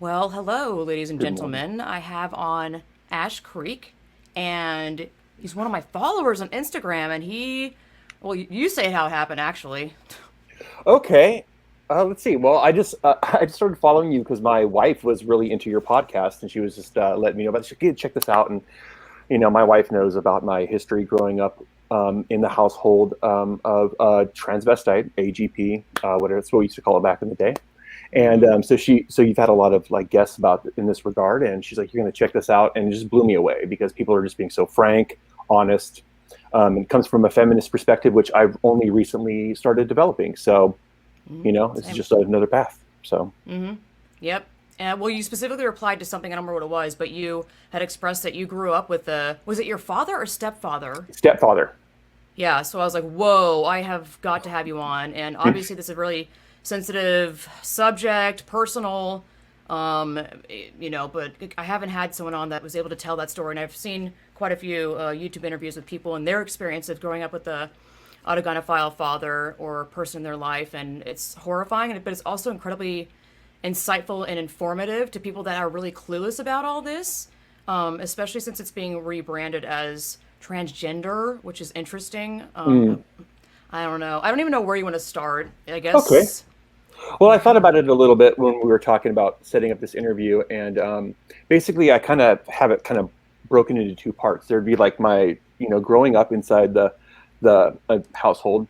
Well, hello, ladies and Good morning. gentlemen. I have on Ash Creek, and he's one of my followers on Instagram, and well, you say how it happened, actually. Okay. Let's see. Well, I just started following you because my wife was really into your podcast, and she was just letting me know about. She said, check this out, and my wife knows about my history growing up in the household of transvestite, AGP, whatever it's what we used to call it back in the day. And Mm-hmm. so you've had a lot of like guests about in this regard, and she's like, you're going to check this out, and it just blew me away because people are just being so frank, honest. It comes from a feminist perspective, which I've only recently started developing. So this is Same. just another path. So Yep. And well, you specifically replied to something, I don't remember what it was, but you had expressed that you grew up with was it your father or stepfather? stepfather. Yeah, so I was like, whoa, I have got to have you on. And obviously, this is a really sensitive subject, personal, but I haven't had someone on that was able to tell that story. And I've seen quite a few YouTube interviews with people and their experience of growing up with a autogynephile father or person in their life. And it's horrifying, but it's also incredibly insightful and informative to people that are really clueless about all this, especially since it's being rebranded as transgender, which is interesting. Mm, I don't know. I don't even know where you want to start. I okay. guess. Well, I thought about it a little bit when we were talking about setting up this interview, and basically, I kind of have it kind of broken into two parts. There'd be like my, growing up inside the household,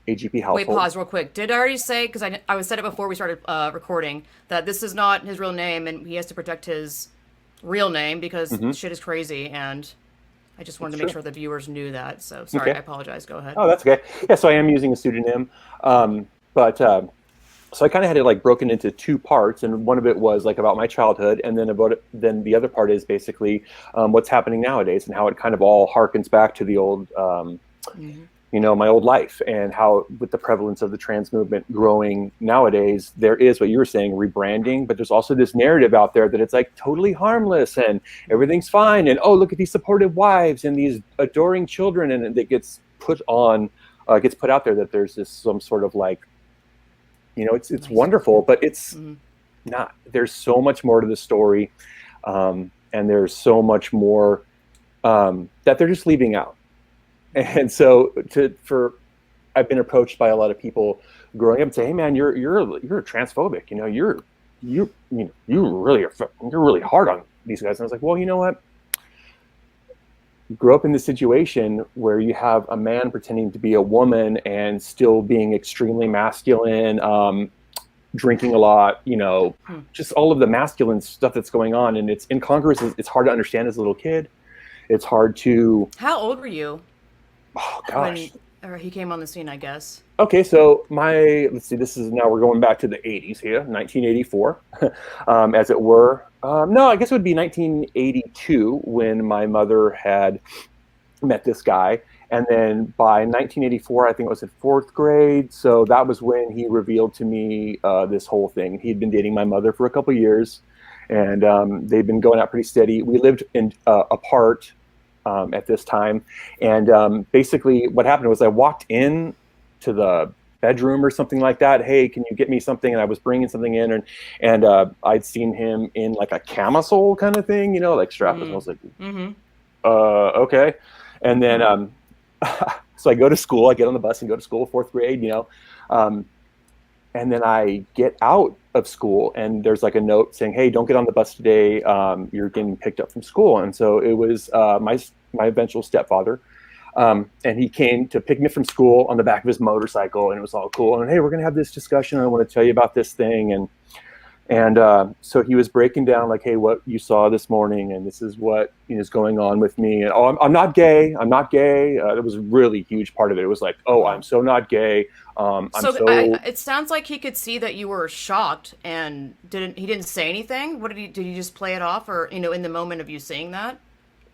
AGP Wait, household. pause real quick. Did I already say, because I said it before we started recording, that this is not his real name and he has to protect his real name because Hmm. shit is crazy, and I just wanted That's to make true. sure the viewers knew that. So sorry, I Okay. apologize. Go ahead. Oh, that's okay. Yeah, so I am using a pseudonym, but so I kind of had it like broken into two parts, and one of it was like about my childhood, and then the other part is basically what's happening nowadays and how it kind of all harkens back to the old, Mm-hmm. my old life, and how with the prevalence of the trans movement growing nowadays, there is what you were saying, rebranding, but there's also this narrative out there that it's like totally harmless and everything's fine, and oh, look at these supportive wives and these adoring children, and it gets put out there that there's this some sort of like it's Nice. wonderful, but it's Mm-hmm. not. There's so much more to the story, and there's so much more that they're just leaving out. And so, I've been approached by a lot of people growing up and say, "Hey, man, you're transphobic. You're really hard on these guys." And I was like, "Well, you know what? You grew up in this situation where you have a man pretending to be a woman and still being extremely masculine, drinking a lot, Hmm. just all of the masculine stuff that's going on, and it's incongruous. It's hard to understand as a little kid. It's hard to, How old were you oh when gosh. or he came on the scene? I guess. Okay, so let's see, this is now we're going back to the 80s here, 1984, as it were. No, I guess it would be 1982 when my mother had met this guy. And then by 1984, I think it was in fourth grade. So that was when he revealed to me this whole thing. He'd been dating my mother for a couple of years, and they'd been going out pretty steady. We lived apart at this time, and basically, what happened was I walked in to the bedroom or something like that. Hey, can you get me something? And I was bringing something in, and I'd seen him in like a camisole kind of thing, like strapless. And I Mm. was like, Mm-hmm. okay. And then so I go to school, I get on the bus and go to school, fourth grade, um, and then I get out of school and there's like a note saying, hey, don't get on the bus today. You're getting picked up from school. And so it was my eventual stepfather. And he came to pick me from school on the back of his motorcycle, and it was all cool. And hey, we're going to have this discussion. I want to tell you about this thing. And so he was breaking down like, hey, what you saw this morning, and this is what is going on with me. And oh, I'm not gay. I'm not gay. It was a really huge part of it. It was like, oh, I'm Wow. so not gay. I'm So so. it sounds like he could see that you were shocked and he didn't say anything. What did he just play it off, or in the moment of you saying that?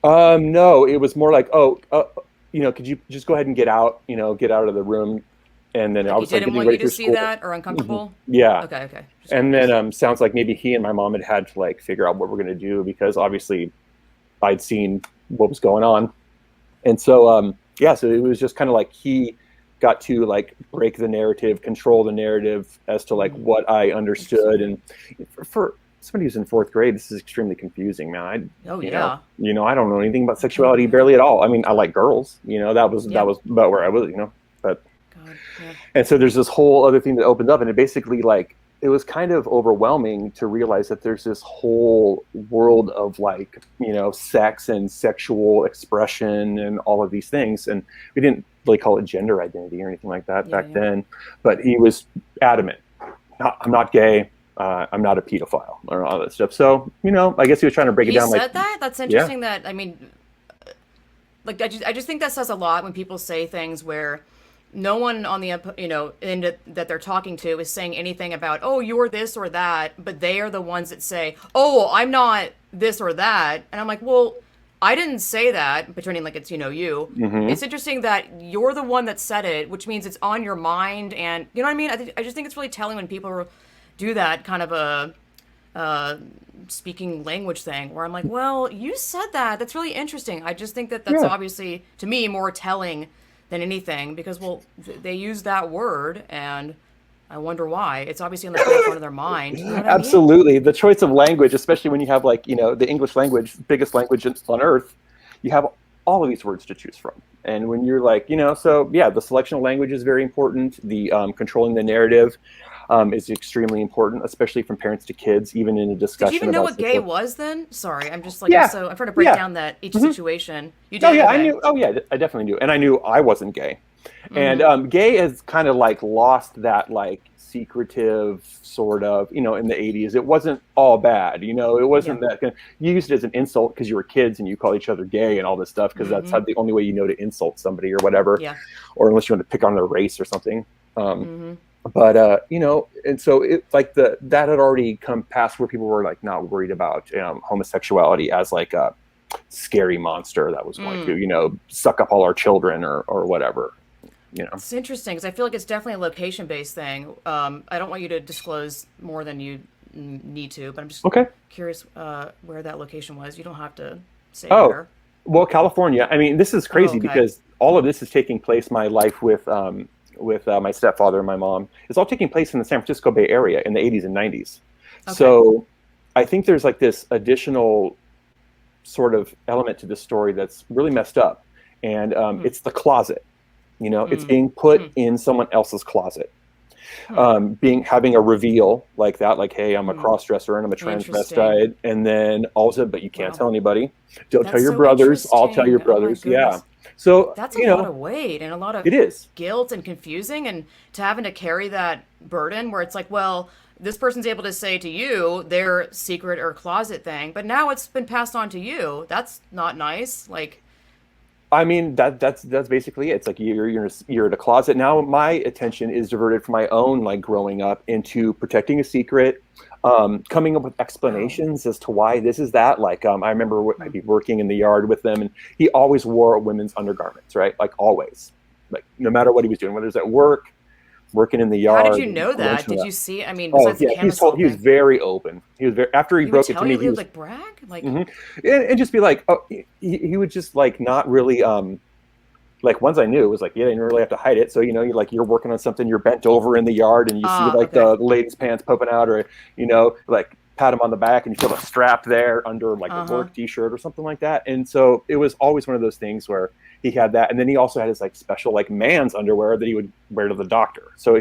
No, it was more like, oh, could you just go ahead and get out? Get out of the room. And then I Like he was like didn't getting want you ready to for see school. that or Mhm. uncomfortable? Yeah. Okay, okay. Just And then curious. sounds like maybe he and my mom had to like figure out what we're going to do, because obviously I'd seen what was going on. And so yeah, so it was just kind of like he got to like break the narrative, control the narrative as to like Mm, what I understood. interesting. And for somebody who's in fourth grade, this is extremely confusing, man. Oh You know, yeah. I don't know anything about sexuality barely at all. I mean, I like girls, that Yep. was about where I was, but, God. Yeah. and so there's this whole other thing that opened up, and it basically like, it was kind of overwhelming to realize that there's this whole world of like, sex and sexual expression and all of these things. And we didn't really call it gender identity or anything like that Yeah. back Yeah. then, but he was adamant. I'm not gay. I'm not a pedophile or all that stuff. So, I guess he was trying to break it He down. Like, said that? That's yeah, interesting that, I mean, like, I just think that says a lot when people say things where no one on the, end that they're talking to is saying anything about, oh, you're this or that, but they are the ones that say, oh, I'm not this or that. And I'm like, well, I didn't say that, pretending like it's, you. hmm It's interesting that you're the one that said it, which means it's on your mind. And you know what I mean? I just think it's really telling when people do that kind of a speaking language thing where I'm like, well, you said that. That's really interesting. I just think that that's yeah, obviously, to me, more telling than anything because, well, they use that word and I wonder why. It's obviously on the forefront of their mind. You know what I mean? absolutely. The choice of language, especially when you have like, the English language, biggest language on earth, you have all of these words to choose from. And when you're like, so yeah, the selection of language is very important. The controlling the narrative is extremely important, especially from parents to kids, even in a Did you discussion even know about what gay sexual. was then? Sorry, I'm just like, Yeah, I'm trying to break yeah. down that each hmm situation. You Oh did? yeah, I Okay. knew. Oh yeah, I definitely knew, and I knew I wasn't gay. And Mm-hmm. gay has kind of like lost that like secretive sort of, in the 80s. It wasn't all bad, it Yeah. wasn't that kind of, you used it as an insult because you were kids and you call each other gay and all this stuff because that's Mm-hmm. how the only way to insult somebody or whatever, Yeah. or unless you want to pick on their race or something. Um, Mm-hmm. but and so it like that had already come past where people were like not worried about homosexuality as like a scary monster that was going to, suck up all our children or whatever, It's interesting because I feel like it's definitely a location-based thing. I don't want you to disclose more than you need to, but I'm just Okay. curious where that location was. You don't have to say Oh, where. well, California. I mean, this is Oh, crazy okay. because all of this is taking place. My life with my stepfather and my mom is all taking place in the San Francisco Bay Area in the 80s and 90s. Okay. So I think there's like this additional sort of element to this story that's really messed up, and Hmm. it's the closet. It's Hmm. being put Hmm. in someone else's closet. Hmm. Being having a reveal like that, like, hey, I'm a Hmm. cross dresser and I'm a Interesting. transvestite, and then also, but you can't Wow. tell anybody. Don't tell That's your so brothers. I'll tell your interesting. Oh my brothers. Yeah. goodness. So That's a lot of weight and a lot of it is. guilt and confusing and to having to carry that burden where it's like, well, this person's able to say to you their secret or closet thing, but now it's been passed on to you. That's not nice. Like, I mean that's basically it. It's like you're in a closet now. My attention is diverted from my own like growing up into protecting a secret, coming up with wow. explanations as to why this is that. Like I remember Hmm. I'd be working in the yard with them, and he always wore women's undergarments, right? Like always, like no matter what he was doing, whether it's at work, working in the How did yard, you know or lunch that? and Did that. you see? I mean, Oh besides the yeah, camisole he was thing, very open. He was very after he he would broke it to tell me. you, He he would was like brag? Like, hmm and just be like, oh, he would just like not really like ones I knew it was like, yeah, you didn't really have to hide it. So, you're working on something, you're bent over in the yard and you see like okay. the lady's pants poking out, or, like pat him on the back and you feel a strap there under like a Uh huh. work t-shirt or something like that. And so it was always one of those things where he had that. And then he also had his like special like man's underwear that he would wear to the doctor. So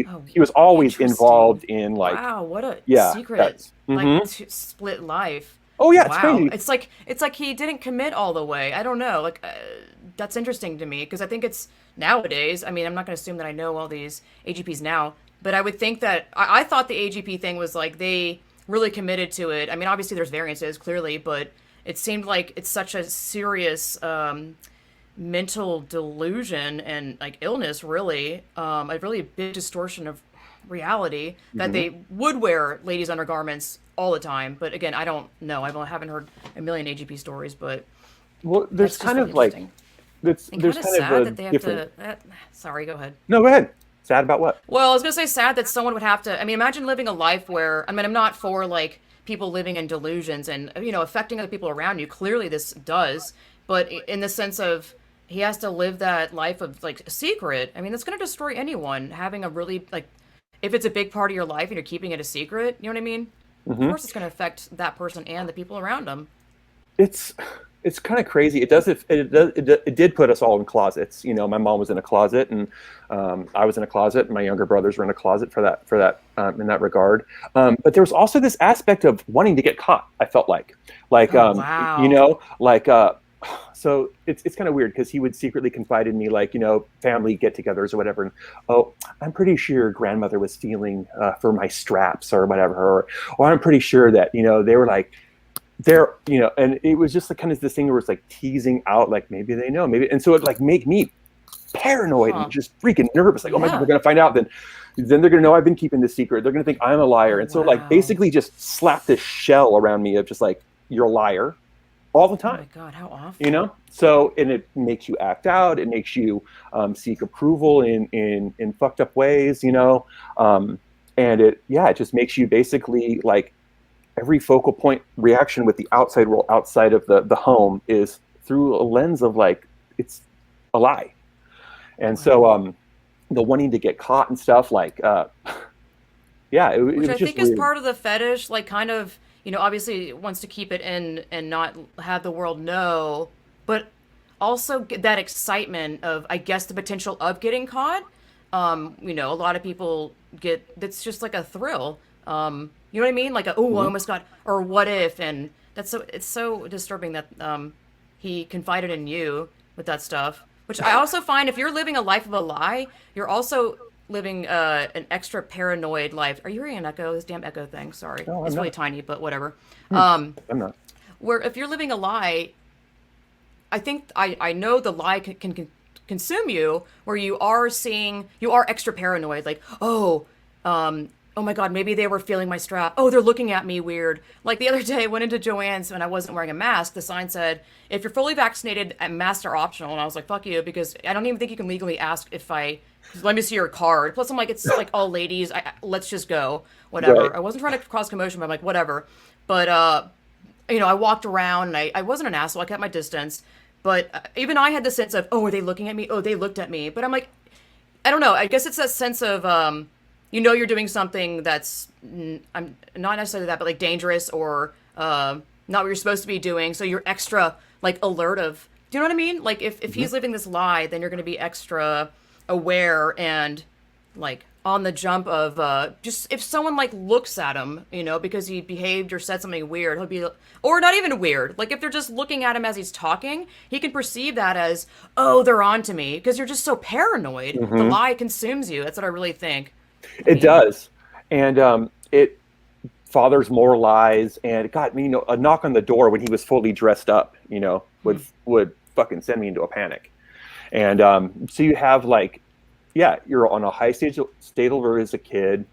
Oh, he was always interesting. involved in like, Wow, what a yeah, secret, that's, like mm-hmm. split life. Oh yeah, it's Wow, crazy. it's like he didn't commit all the way. I don't know. Like that's interesting to me because I think it's nowadays. I mean, I'm not going to assume that I know all these AGPs now, but I would think that I thought the AGP thing was like they really committed to it. I mean, obviously there's variances clearly, but it seemed like it's such a serious mental delusion and like illness really a really big distortion of reality that hmm they would wear ladies undergarments all the time, but again, I don't know. Haven't heard a million AGP stories, but Well, that's just really interesting and there's kind of kind of sad a that they have different, to sorry, go ahead. no, go ahead. Sad about what? Well, I was gonna say sad that someone would have to. I mean, imagine living a life where. I mean, I'm not for like people living in delusions and affecting other people around you. Clearly, this does, but in the sense of he has to live that life of like a secret. I mean, that's gonna destroy anyone having a really like if it's a big part of your life and you're keeping it a secret. You know what I mean? of course it's going to affect that person and the people around them. It's it's kind of crazy. It did put us all in closets. You know, my mom was in a closet, and I was in a closet, and my younger brothers were in a closet in that regard. But there was also this aspect of wanting to get caught. I felt like Oh, you wow. know, so it's kind of weird because he would secretly confide in me, like, you know, family get-togethers or whatever. And, oh, I'm pretty sure your grandmother was feeling for my straps or whatever, or I'm pretty sure that, you know, they were like, they're, you know, and it was just like kind of this thing where it's like teasing out, like maybe they know, maybe, and so it like make me paranoid and Huh. just freaking nervous, like, oh my god, Yeah. they're gonna find out, then they're gonna know I've been keeping this secret. They're gonna think I'm a liar, Oh, and so like wow. basically just slap this shell around me of just like you're a liar all the Oh time, my God, how you awful. know. So and it makes you act out. It makes you seek approval in fucked up ways, you know. Um, and it just makes you basically like every focal point reaction with the outside world outside of the home is through a lens of like it's a lie. And so Wow. the wanting to get caught and stuff like yeah, it Which was I just think is weird. part of the fetish, like kind of, obviously wants to keep it in and not have the world know, but also get that excitement of, I guess, the potential of getting caught. A lot of people get, that's just like a thrill. You know what I mean? Like, oh, I Hmm. almost got, or what if, and it's so disturbing that he confided in you with that stuff. Which I also find if you're living a life of a lie, you're also living an extra paranoid life. Are you hearing an echo? This damn echo thing. Sorry, No, I'm it's really not. tiny, but whatever. Hmm. I'm not. Where if you're living a lie, I think I know the lie can consume you, where you are extra paranoid, like, oh my god, maybe they were feeling my strap. Oh, they're looking at me weird. Like the other day, I went into Joann's and I wasn't wearing a mask. The sign said, if you're fully vaccinated, masks are optional. And I was like, fuck you, because I don't even think you can legally ask if let me see your card. Plus, I'm like, it's like all ladies. Let's just go. Right. Whatever. I wasn't trying to cause commotion, but I'm like, whatever. But, I walked around and I wasn't an asshole. I kept my distance. But even I had the sense of, oh, are they looking at me? Oh, they looked at me. But I'm like, I don't know. I guess it's that sense of you're doing something that's I'm not necessarily that, but like dangerous or not what you're supposed to be doing. So you're extra like alert of. Do you know what I mean? Like if Hmm. he's living this lie, then you're going to be extra aware and like on the jump of just if someone like looks at him, because he behaved or said something weird, he'll be, or not even weird, like if they're just looking at him as he's talking, he can perceive that as, oh, they're on to me, because you're just so paranoid. The Hmm. lie consumes you. That's what I really think. I It mean, does, and it fathers more lies. And God, you know, a knock on the door when he was fully dressed up, you know, would fucking send me into a panic. And so you have like, yeah, you're on a high state alert as a kid.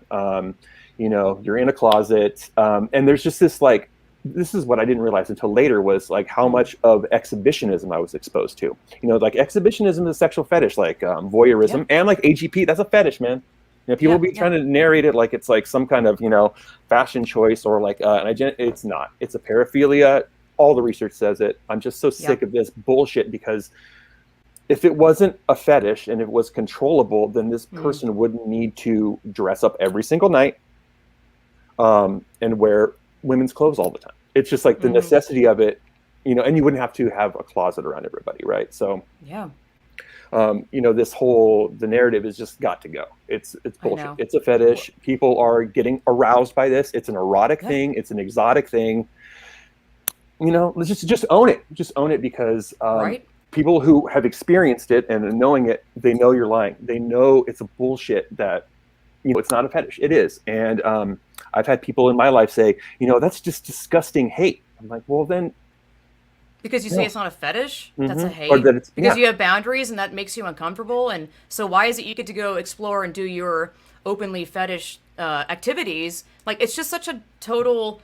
You know, you're in a closet, and there's just this like, this is what I didn't realize until later was like how much of exhibitionism I was exposed to. You know, like exhibitionism is a sexual fetish, like yeah, voyeurism, and like AGP. That's a fetish, man. You know, people yeah, be yeah. trying to narrate it like it's like some kind of, you know, fashion choice or like it's not. It's a paraphilia. All the research says it. I'm just so Yeah. sick of this bullshit because if it wasn't a fetish and it was controllable, then this Mm, person wouldn't need to dress up every single night and wear women's clothes all the time. It's just like the mm-hmm. necessity of it, you know, and you wouldn't have to have a closet around everybody, right? So, Yeah, you know, the narrative is just got to go. It's I bullshit. know. It's a fetish. Wh- People are getting aroused by this. It's an erotic Yeah, thing. It's an exotic thing. You know, let's just own it. Just own it because right. people who have experienced it and knowing it, they know you're lying. They know it's a bullshit that, you know, it's not a fetish. It is. And I've had people in my life say, you know, that's just disgusting hate. I'm like, well, then Because you say no. it's not a fetish, that's a Or hate. that it's, Because yeah. you have boundaries and that makes you uncomfortable. And so, why is it you get to go explore and do your openly fetish activities? Like, it's just such a total,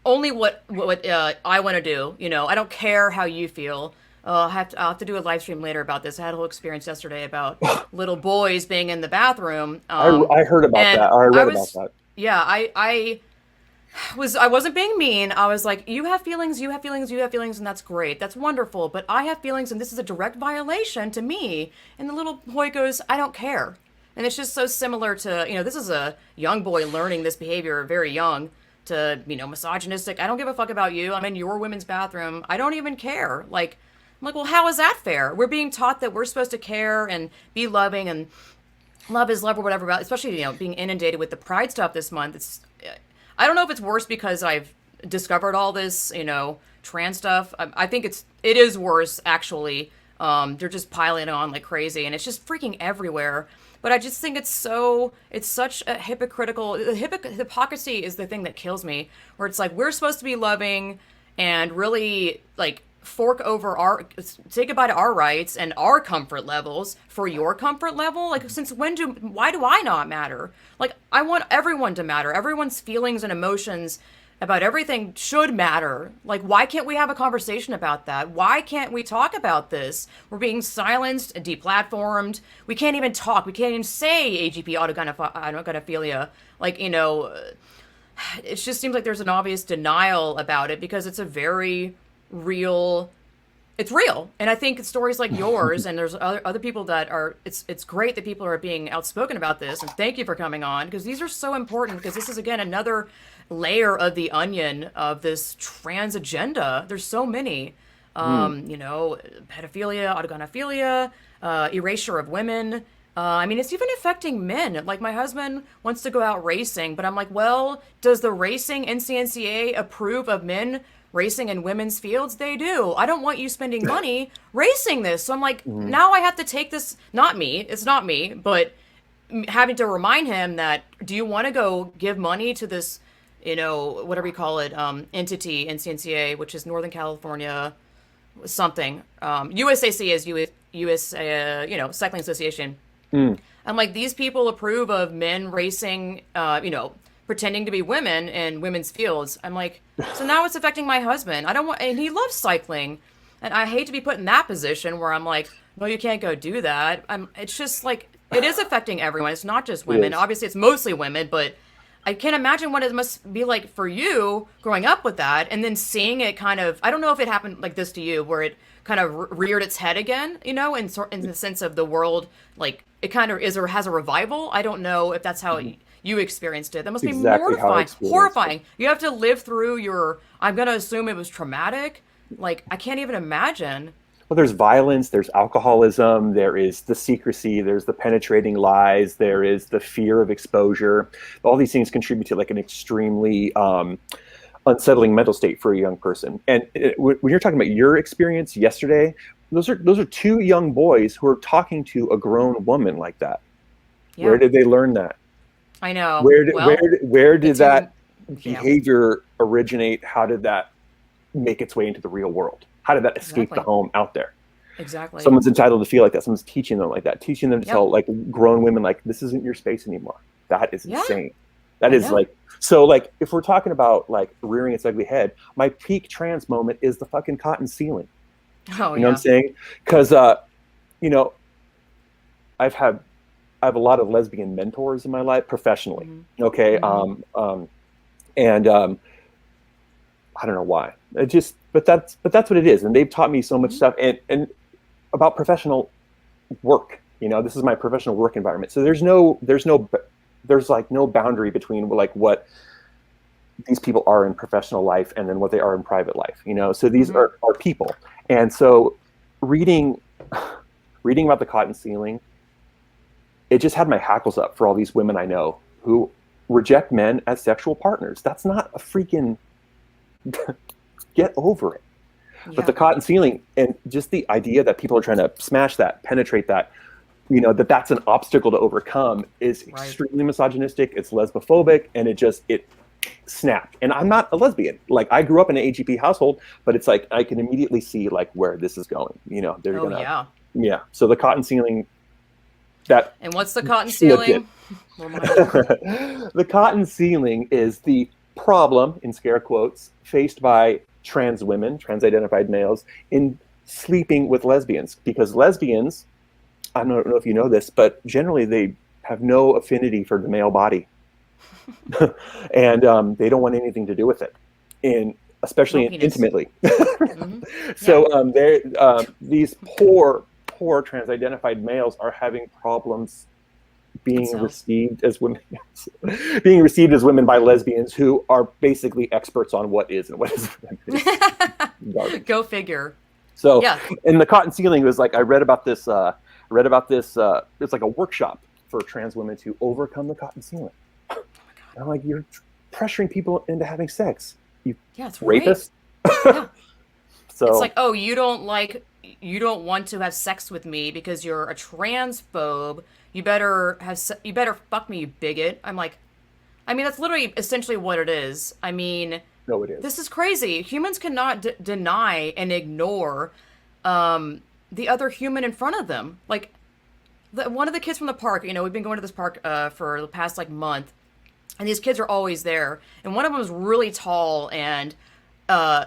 only what I want to do. I don't care how you feel. I'll have to do a live stream later about this. I had a whole experience yesterday about little boys being in the bathroom. I heard about And that. Or I I read about was, that. yeah, I wasn't being mean. I was like, you have feelings, you have feelings, you have feelings, and that's great. That's wonderful. But I have feelings, and this is a direct violation to me. And the little boy goes, I don't care. And it's just so similar to, this is a young boy learning this behavior very young. to, misogynistic. I don't give a fuck about you. I'm in your women's bathroom. I don't even care. Like, I'm like, well, how is that fair? We're being taught that we're supposed to care and be loving and love is love or whatever, especially, being inundated with the pride stuff this month. I don't know if it's worse because I've discovered all this, trans stuff. I think it is worse, actually. They're just piling on like crazy and it's just freaking everywhere. But I just think it's such a hypocrisy is the thing that kills me, where it's like, we're supposed to be loving and really like say goodbye to our rights and our comfort levels for your comfort level. Like, why do I not matter? Like, I want everyone to matter. Everyone's feelings and emotions about everything should matter. Like, why can't we have a conversation about that? Why can't we talk about this? We're being silenced and deplatformed. We can't even talk. We can't even say AGP autogynephilia. Like, it just seems like there's an obvious denial about it because it's a very real. It's real. And I think stories like yours, and there's other people that are, it's great that people are being outspoken about this. And thank you for coming on, because these are so important, because this is, again, another layer of the onion of this trans agenda. There's so many, pedophilia, autogynephilia, erasure of women. It's even affecting men. Like, my husband wants to go out racing, but I'm like, well, does the racing NCNCA approve of men racing in women's fields? They do. I don't want you spending money racing this. So I'm like, now I have to take this, it's not me, but having to remind him that, do you want to go give money to this, whatever you call it, entity, NCNCA, which is Northern California, something. USAC is US, Cycling Association. I'm like, these people approve of men racing, pretending to be women in women's fields. I'm like, so now it's affecting my husband. And he loves cycling. And I hate to be put in that position where I'm like, no, you can't go do that. It's just like, it is affecting everyone. It's not just women. Obviously, it's mostly women, but I can't imagine what it must be like for you growing up with that and then seeing it kind of, I don't know if it happened like this to you, where it kind of reared its head again, in the sense of the world, like it kind of is or has a revival. I don't know if that's how you experienced it. That must be mortifying, horrifying. You have to live through I'm going to assume it was traumatic. Like, I can't even imagine. Well, there's violence, there's alcoholism, there is the secrecy, there's the penetrating lies, there is the fear of exposure. All these things contribute to like an extremely unsettling mental state for a young person. And when you're talking about your experience yesterday, those are two young boys who are talking to a grown woman like that. Yeah. Where did they learn that? I know. Where did that behavior originate? How did that make its way into the real world? How did that escape the home out there? Exactly. Someone's entitled to feel like that. Someone's teaching them like that, teaching them to tell like grown women, like, this isn't your space anymore. That is insane. That is like, so like, if we're talking about like rearing its ugly head, my peak trans moment is the fucking cotton ceiling. Oh, you know what I'm saying? Because, I have a lot of lesbian mentors in my life professionally. Mm-hmm. Okay. Mm-hmm. I don't know why. But that's what it is. And they've taught me so much stuff and about professional work. This is my professional work environment. So there's like no boundary between like what these people are in professional life and then what they are in private life. So these are people. And so reading about the cotton ceiling, it just had my hackles up for all these women I know who reject men as sexual partners. That's not a freaking get over it. Yeah. But the cotton ceiling and just the idea that people are trying to smash that, penetrate that, that's an obstacle to overcome is extremely misogynistic. It's lesbophobic, and it snapped. And I'm not a lesbian. Like, I grew up in an AGP household, but it's like I can immediately see like where this is going. So the cotton ceiling. And what's the cotton ceiling? The cotton ceiling is the problem, in scare quotes, faced by trans women, trans-identified males, in sleeping with lesbians. Because lesbians, I don't know if you know this, but generally they have no affinity for the male body. And they don't want anything to do with it, especially intimately. Mm-hmm. So these poor trans-identified males are having problems It being sells. received as women, being received as women by lesbians who are basically experts on what is and what isn't. Garbage. Go figure. So, Yeah. in the cotton ceiling, it was like I read about this. It's like a workshop for trans women to overcome the cotton ceiling. And I'm like, you're pressuring people into having sex. You Yeah, it's rapist. Yeah. So It's like, oh, you don't want to have sex with me because you're a transphobe. You better fuck me, you bigot. I'm like, I mean, that's literally essentially what it is. I mean, no, it is. this is crazy. Humans cannot deny and ignore the other human in front of them. Like, one of the kids from the park, we've been going to this park for the past like month, and these kids are always there. And one of them is really tall, and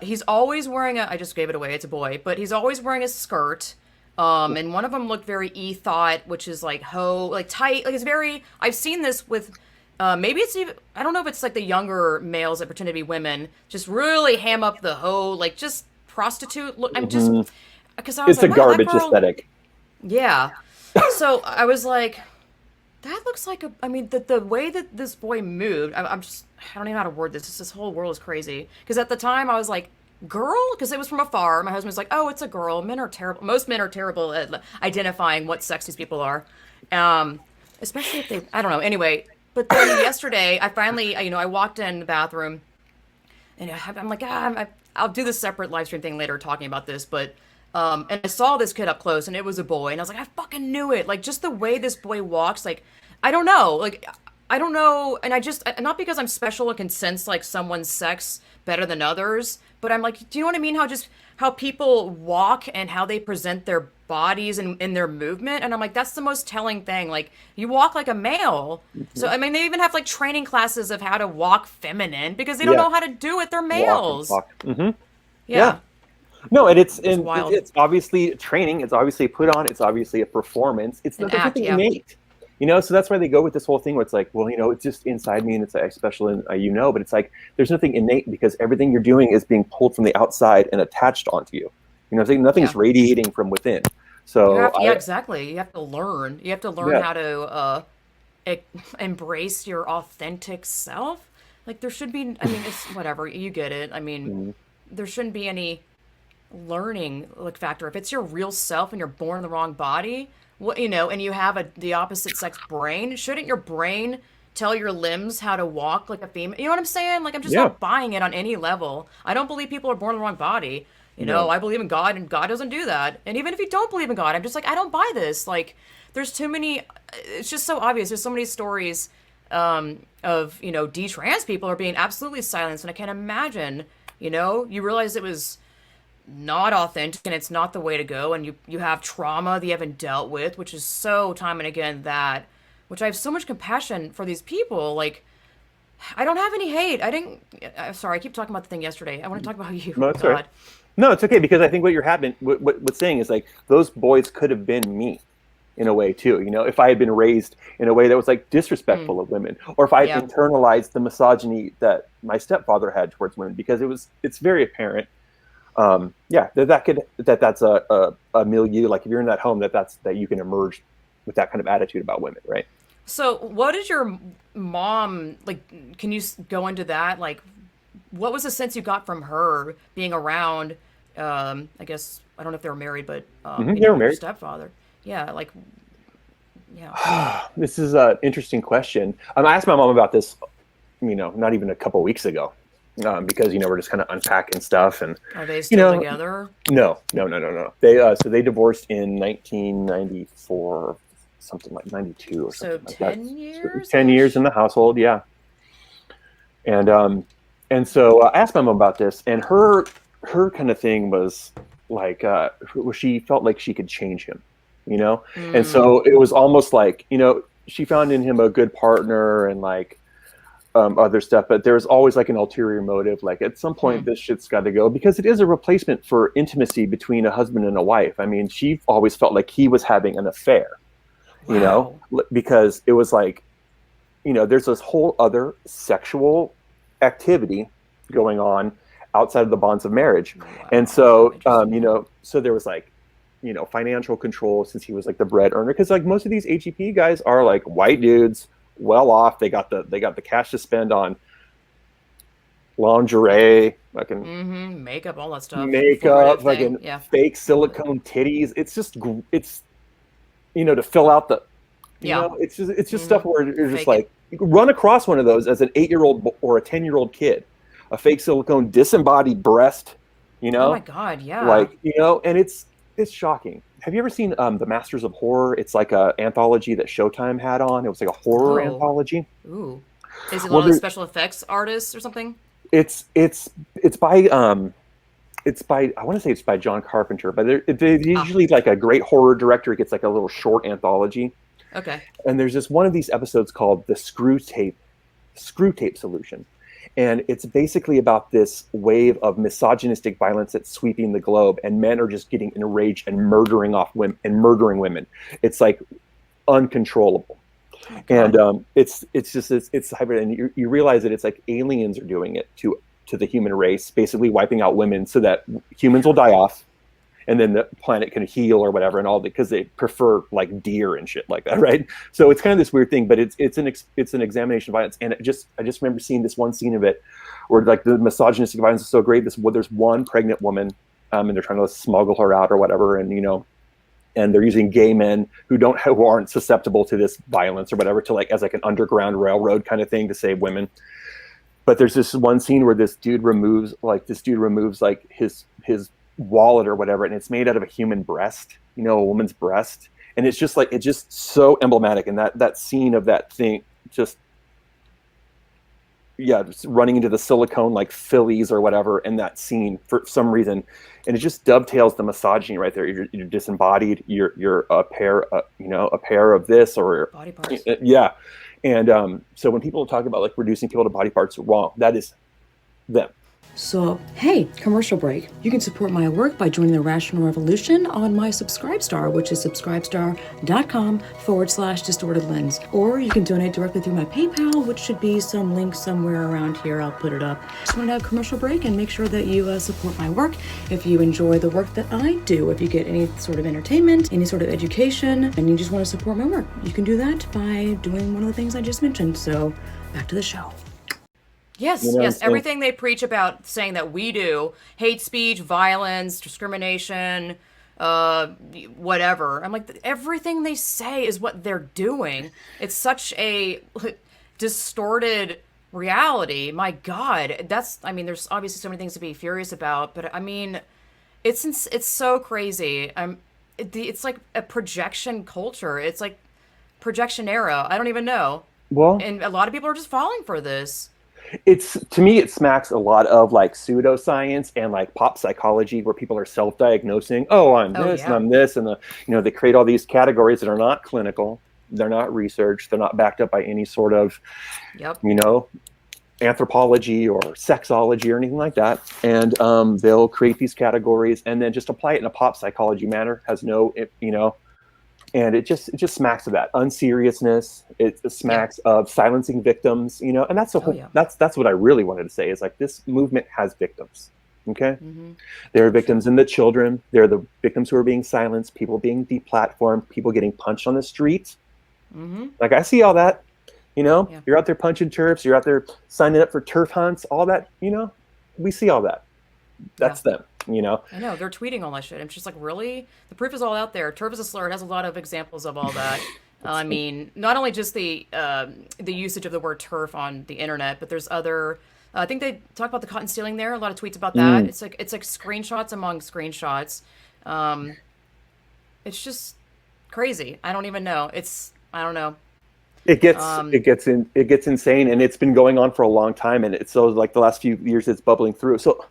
he's always wearing I just gave it away, it's a boy, but he's always wearing a skirt. And one of them looked very e-thought, which is like like tight, like it's very, I've seen this with, maybe it's even, I don't know if it's like the younger males that pretend to be women, just really ham up the hoe, like just prostitute look. I'm just, because I was It's a like, wow, that garbage girl, aesthetic. yeah. So I was like, that looks like I mean, the way that this boy moved, I'm just, I don't even know how to word this. This whole world is crazy. Because at the time I was like, girl? Because it was from afar. My husband was like, oh, it's a girl. Men are terrible. Most men are terrible at identifying what sex these people are. Especially if they, I don't know. Anyway, but then yesterday, I finally, I walked in the bathroom and I'm like, I'll do the separate live stream thing later talking about this, but and I saw this kid up close and it was a boy and I was like, I fucking knew it. Like just the way this boy walks, like I don't know. Like I don't know, and not because I'm special or can sense like someone's sex better than others, but I'm like, do you know what I mean? How people walk and how they present their bodies and in their movement, and I'm like, that's the most telling thing. Like you walk like a male. So I mean, they even have like training classes of how to walk feminine because they don't Yeah. know how to do it. They're Walk and males. talk. Yeah, Yeah. No, and it's wild. it's obviously training. It's obviously put on. It's obviously a performance. There's Act, nothing yeah. innate. So that's why they go with this whole thing where it's like, well, it's just inside me and it's like special and but it's like there's nothing innate because everything you're doing is being pulled from the outside and attached onto you. It's like nothing's Yeah. radiating from within. So Yeah, exactly. You have to learn. You have to learn yeah, how to embrace your authentic self. Like there should be. I mean, it's whatever. You get it. I mean, there shouldn't be any learning like factor. If it's your real self and you're born in the wrong body, and you have the opposite sex brain, shouldn't your brain tell your limbs how to walk like a female? You know what I'm saying? Like I'm just yeah, not buying it on any level. I don't believe people are born in the wrong body. no, I believe in God and God doesn't do that. And even if you don't believe in God, I'm just like, I don't buy this. Like there's too many, it's just so obvious. There's so many stories of, de-trans people are being absolutely silenced. And I can't imagine, you realize it was not authentic and it's not the way to go. And you have trauma that you haven't dealt with, which is so time and again which I have so much compassion for these people. Like, I don't have any hate. I'm sorry, I keep talking about the thing yesterday. I want to talk about you. no, Oh, it's all right. God. No, it's okay because I think what's saying is like those boys could have been me in a way too. If I had been raised in a way that was like disrespectful of women, or if I had Yeah. internalized the misogyny that my stepfather had towards women, because it's very apparent. That's a milieu. Like if you're in that home, that you can emerge with that kind of attitude about women, right? So, what did your mom like? Can you go into that? Like, what was the sense you got from her being around? I guess I don't know if they were married, but They were your married. stepfather. Yeah, like, yeah. This is an interesting question. I asked my mom about this, not even a couple weeks ago, because we're just kind of unpacking stuff, and Are they still together? no. They divorced in 1994, something like 92 or So something like that. 10 years. 10 years in the household, yeah. And so I asked my mom about this, and her kind of thing was like, where she felt like she could change him, and so it was almost like, she found in him a good partner and like other stuff, but there's always like an ulterior motive. Like at some point, this shit's got to go because it is a replacement for intimacy between a husband and a wife. I mean, she always felt like he was having an affair, Wow. because it was like, there's this whole other sexual activity going on outside of the bonds of marriage. Wow. And so, Interesting. so there was like, financial control since he was like the bread earner. Because like most of these HEP guys are like white dudes, well off. They got the cash to spend on lingerie, fucking makeup, all that stuff. makeup, Informative thing. fucking Yeah. fake silicone titties. It's just it's to fill out the Yeah. it's just stuff where you're just Fake it. like you can run across one of those as an 8-year-old or a 10-year-old kid, a fake silicone disembodied breast, Oh my God. Yeah. like and it's shocking. Have you ever seen the Masters of Horror? It's like a anthology that Showtime had on. It was like a horror Oh. anthology. Ooh. Is it a Well, lot of special effects artists or something? it's by I want to say it's by John Carpenter, but they're usually like a great horror director gets like a little short anthology. Okay. And there's just one of these episodes called the Screw Tape Solution. And it's basically about this wave of misogynistic violence that's sweeping the globe, and men are just getting enraged and murdering women. It's like uncontrollable. And it's hybrid, and you realize that it's like aliens are doing it to the human race, basically wiping out women so that humans will die off, and then the planet can heal or whatever, and all because they prefer like deer and shit like that, right? So it's kind of this weird thing, but it's an examination of violence. And I just remember seeing this one scene of it where like the misogynistic violence is so great. There's one pregnant woman, and they're trying to smuggle her out or whatever, and and they're using gay men who aren't susceptible to this violence or whatever to like as like an underground railroad kind of thing to save women. But there's this one scene where this dude removes like his wallet or whatever, and it's made out of a human breast, a woman's breast, and it's just so emblematic. And that scene of that thing just running into the silicone like Phillies or whatever, and that scene for some reason, and it just dovetails the misogyny right there. You're disembodied. You're a pair of this or Body parts. yeah. And so when people talk about like reducing people to body parts, wrong. That is them. So, hey, commercial break. You can support my work by joining the Rational Revolution on my Subscribestar, which is subscribestar.com/distortedlens. Or you can donate directly through my PayPal, which should be some link somewhere around here. I'll put it up. Just want to have a commercial break and make sure that you support my work. If you enjoy the work that I do, if you get any sort of entertainment, any sort of education, and you just want to support my work, you can do that by doing one of the things I just mentioned. So, back to the show. Yes, yes. Everything they preach about saying that we do, hate speech, violence, discrimination, whatever. I'm like, everything they say is what they're doing. It's such a distorted reality. My God. There's obviously so many things to be furious about, but I mean, it's so crazy. It's like a projection culture. It's like projection era. I don't even know. Well, and a lot of people are just falling for this. To me, it smacks a lot of like pseudoscience and like pop psychology, where people are self-diagnosing. Oh, I'm this and I'm this, and they create all these categories that are not clinical, they're not researched, they're not backed up by any sort of, anthropology or sexology or anything like that. And they'll create these categories and then just apply it in a pop psychology manner. Has no, and it just smacks of that unseriousness. It smacks of silencing victims, and that's the whole. That's what I really wanted to say is like this movement has victims. Okay, there are victims in the children. There are the victims who are being silenced, people being deplatformed, people getting punched on the street. Like I see all that. You're out there punching turfs. You're out there signing up for turf hunts. All that. We see all that. That's them. I know, they're tweeting all that shit. I'm just like, really? The proof is all out there. Turf is a slur. It has a lot of examples of all that. I mean, not only just the usage of the word turf on the internet, but there's other. I think they talk about the cotton stealing there. A lot of tweets about that. It's like screenshots among screenshots. It's just crazy. I don't even know. I don't know. It gets insane, and it's been going on for a long time, and it's so like the last few years it's bubbling through. So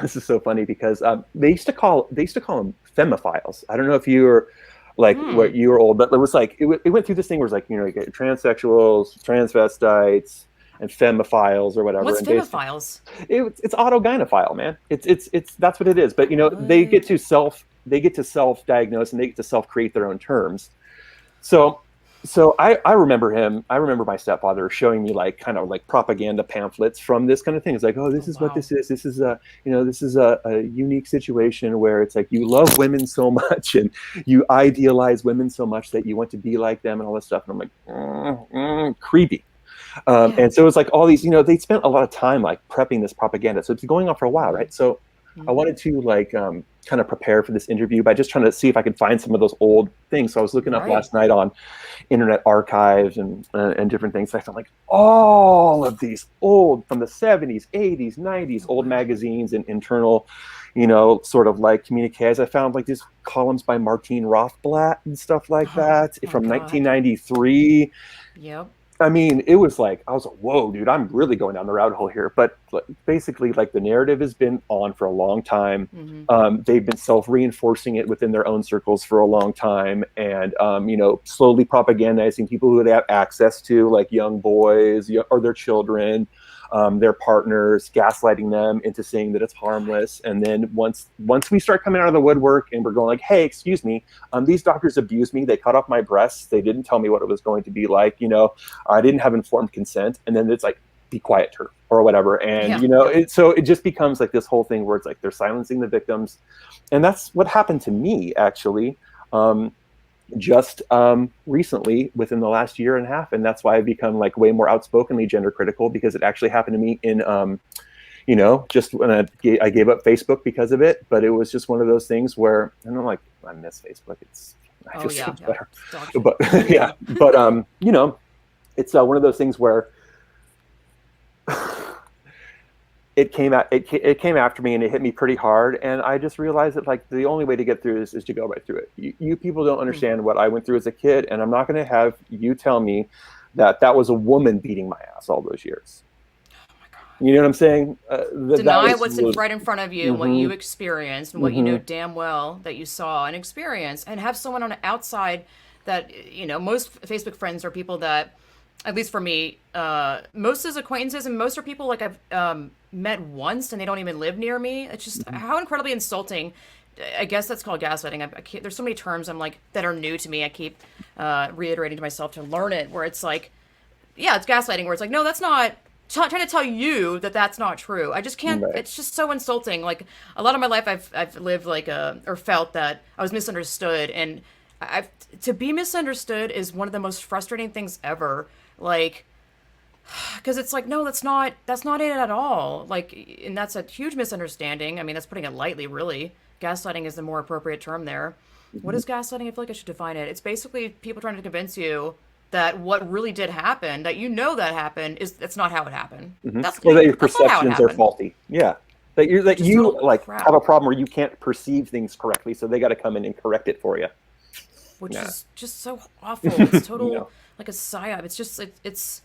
this is so funny because they used to call them femophiles. I don't know if you were like what you were old, but it was like it went through this thing where it's like you get transsexuals, transvestites, and femophiles or whatever. What's femophiles? It's autogynephile, man. It's that's what it is. But they get to self-diagnose and they get to self-create their own terms. So So I remember him. I remember my stepfather showing me like kind of like propaganda pamphlets from this kind of thing. It's like, oh, this Oh, is what wow. this is. This is a, this is a unique situation where it's like you love women so much and you idealize women so much that you want to be like them and all this stuff. And I'm like, creepy. Yeah. And so it's like all these, they spent a lot of time like prepping this propaganda. So it's going on for a while, right? So I wanted to like kind of prepare for this interview by just trying to see if I could find some of those old things. So I was looking up Right. last night on Internet Archives and different things. I found like all of these old from the 70s, 80s, 90s, old magazines and internal, sort of like communiques. I found like these columns by Martine Rothblatt and stuff like that Oh, from God. 1993. Yep. I mean, it was like, I was like, whoa, dude, I'm really going down the rabbit hole here. But like, basically, like the narrative has been on for a long time. They've been self-reinforcing it within their own circles for a long time. And, slowly propagandizing people who they have access to, like young boys or their children, their partners, gaslighting them into saying that it's harmless. And then once we start coming out of the woodwork and we're going like, hey, excuse me, these doctors abused me. They cut off my breasts. They didn't tell me what it was going to be like. I didn't have informed consent. And then it's like, be quiet, turf, or whatever. And, so it just becomes like this whole thing where it's like they're silencing the victims. And that's what happened to me, actually, just recently within the last year and a half. And that's why I've become like way more outspokenly gender critical, because it actually happened to me in just when I gave up Facebook because of it. But it was just one of those things where I'm like, I miss Facebook. I feel so much better. But yeah, but it's one of those things where it came after me and it hit me pretty hard. And I just realized that like the only way to get through this is to go right through it. You people don't understand what I went through as a kid, and I'm not going to have you tell me that was a woman beating my ass all those years. You know what I'm saying? Deny what's right in front of you, what you experienced, and what you know damn well that you saw and experienced, and have someone on the outside that, most Facebook friends are people that, at least for me, most is acquaintances, and most are people like I've met once and they don't even live near me. It's just how incredibly insulting. I guess that's called gaslighting. I can't, there's so many terms I'm like that are new to me. I keep reiterating to myself to learn it, where it's like, yeah, it's gaslighting, where it's like, no, that's not. Trying to tell you that that's not true. I just can't. Right. It's just so insulting. Like a lot of my life, I've lived like or felt that I was misunderstood, and to be misunderstood is one of the most frustrating things ever. Like, because it's like, no, that's not it at all. Like, and that's a huge misunderstanding. I mean, that's putting it lightly, really. Gaslighting is the more appropriate term there. What is gaslighting? I feel like I should define it. It's basically people trying to convince you that what really did happen, that that happened, that's not how it happened. That's or that your perceptions are faulty. Yeah, that you like have a problem where you can't perceive things correctly, so they got to come in and correct it for you. Which is just so awful. It's total like a psyop. It's just it's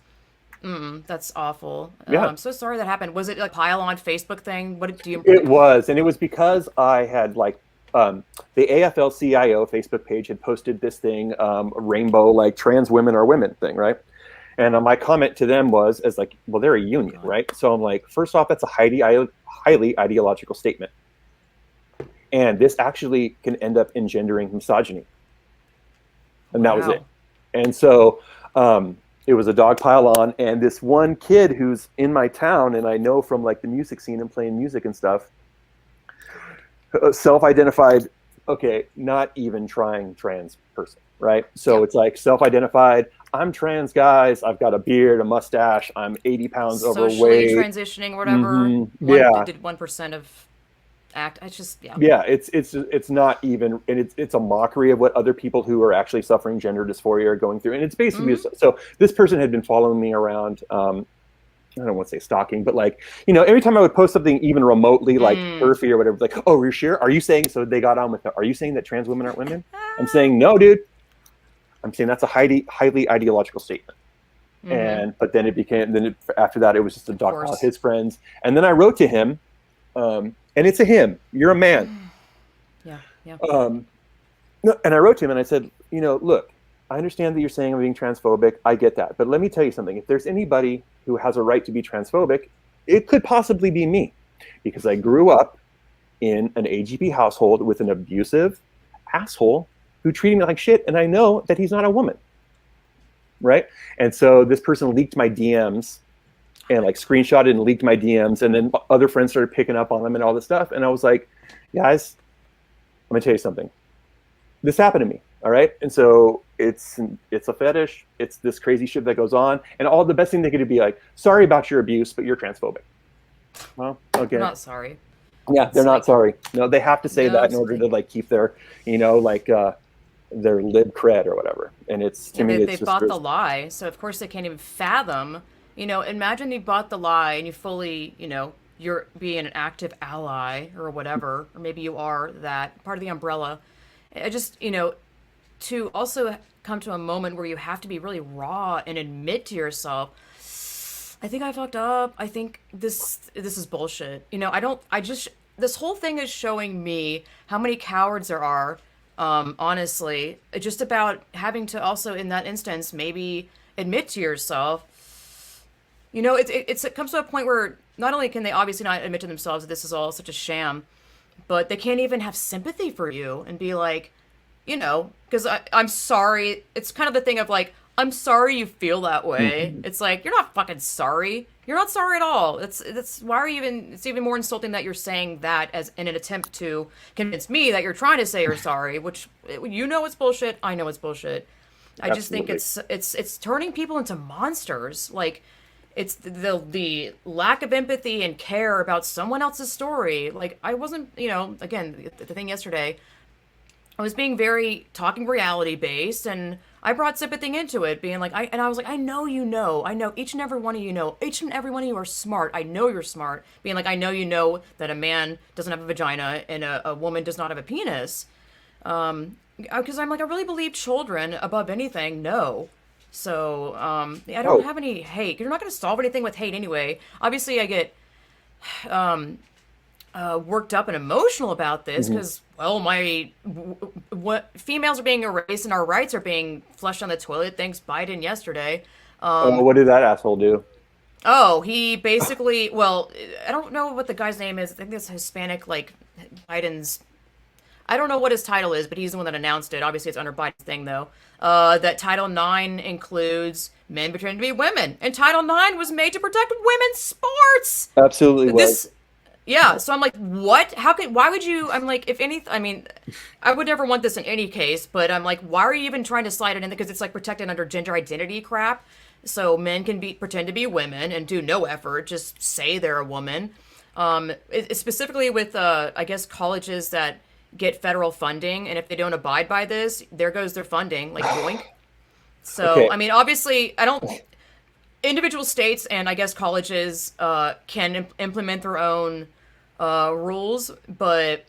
that's awful. Yeah. I'm so sorry that happened. Was it like pile on Facebook thing? What do you? It was, and it was because I had like. The AFL-CIO Facebook page had posted this thing, a rainbow, like trans women are women thing, right? And my comment to them was, as like, well, they're a union, right? So I'm like, first off, that's a highly ideological statement. And this actually can end up engendering misogyny. And that was it. And so it was a dog pile on, and this one kid who's in my town, and I know from like the music scene and playing music and stuff, self-identified, okay, not even trying trans person, right? So it's like self-identified, I'm trans, guys, I've got a beard, a mustache, I'm 80 pounds overweight. Socially transitioning, whatever. Did 1% of act. It's just, Yeah, it's not even, and it's a mockery of what other people who are actually suffering gender dysphoria are going through. And it's basically, so this person had been following me around, I don't want to say stalking, but like, every time I would post something even remotely like earthy or whatever, like, oh, you're sure? Are you saying, so they got on with it, are you saying that trans women aren't women? I'm saying, no, dude. I'm saying that's a highly ideological statement. But then after that, it was just a dog pile of his friends. And then I wrote to him, and it's a him, you're a man. Yeah. And I wrote to him and I said, look, I understand that you're saying I'm being transphobic. I get that. But let me tell you something. If there's anybody who has a right to be transphobic, it could possibly be me, because I grew up in an AGP household with an abusive asshole who treated me like shit, and I know that he's not a woman. right? And so this person leaked my DMs and like screenshotted and leaked my DMs, and then other friends started picking up on them and all this stuff. And I was like, guys, I'm gonna tell you something. This happened to me, all right? And so it's a fetish. It's this crazy shit that goes on, and all the best thing they could do be like, sorry about your abuse, but you're transphobic. Well, okay. I'm not sorry. Yeah, they're not sorry. No, they have to say that in order to like keep their, their lib cred or whatever. And it's to me, they bought the lie, so of course they can't even fathom. Imagine you bought the lie and you fully, you're being an active ally or whatever, or maybe you are that part of the umbrella. I just, to also come to a moment where you have to be really raw and admit to yourself, I think I fucked up. I think this is bullshit. This whole thing is showing me how many cowards there are. Honestly, just about having to also in that instance, maybe admit to yourself, it comes to a point where not only can they obviously not admit to themselves that this is all such a sham, but they can't even have sympathy for you and be like, because I'm sorry. It's kind of the thing of like, I'm sorry you feel that way. It's like, you're not fucking sorry. You're not sorry at all. It's why are you even, it's even more insulting that you're saying that as in an attempt to convince me that you're trying to say you're sorry, which it's bullshit. I know it's bullshit. I just think it's turning people into monsters. Like, it's the lack of empathy and care about someone else's story. Like, I wasn't, again, the thing yesterday, I was being very talking reality based, and I brought sympathy into it, being like, I was like, I know each and every one of you each and every one of you are smart. I know you're smart. Being like, I know that a man doesn't have a vagina and a woman does not have a penis. Because I'm like, I really believe children above anything. No. So, I don't have any hate. You're not going to solve anything with hate anyway. Obviously, I get worked up and emotional about this because, what females are being erased and our rights are being flushed down the toilet. Thanks Biden yesterday. What did that asshole do? Oh, he basically, I don't know what the guy's name is. I think it's Hispanic, like Biden's. I don't know what his title is, but he's the one that announced it. Obviously, it's under Biden's thing, though. That Title IX includes men pretending to be women. And Title IX was made to protect women's sports. Absolutely was. Yeah, so I'm like, what? Why would you, I'm like, I would never want this in any case, but I'm like, why are you even trying to slide it in? Because it's like protected under gender identity crap. So men can pretend to be women and do no effort, just say they're a woman. Specifically with, I guess, colleges that get federal funding, and if they don't abide by this, there goes their funding, like yoink. So, okay. Obviously, individual states and I guess colleges can implement their own rules, but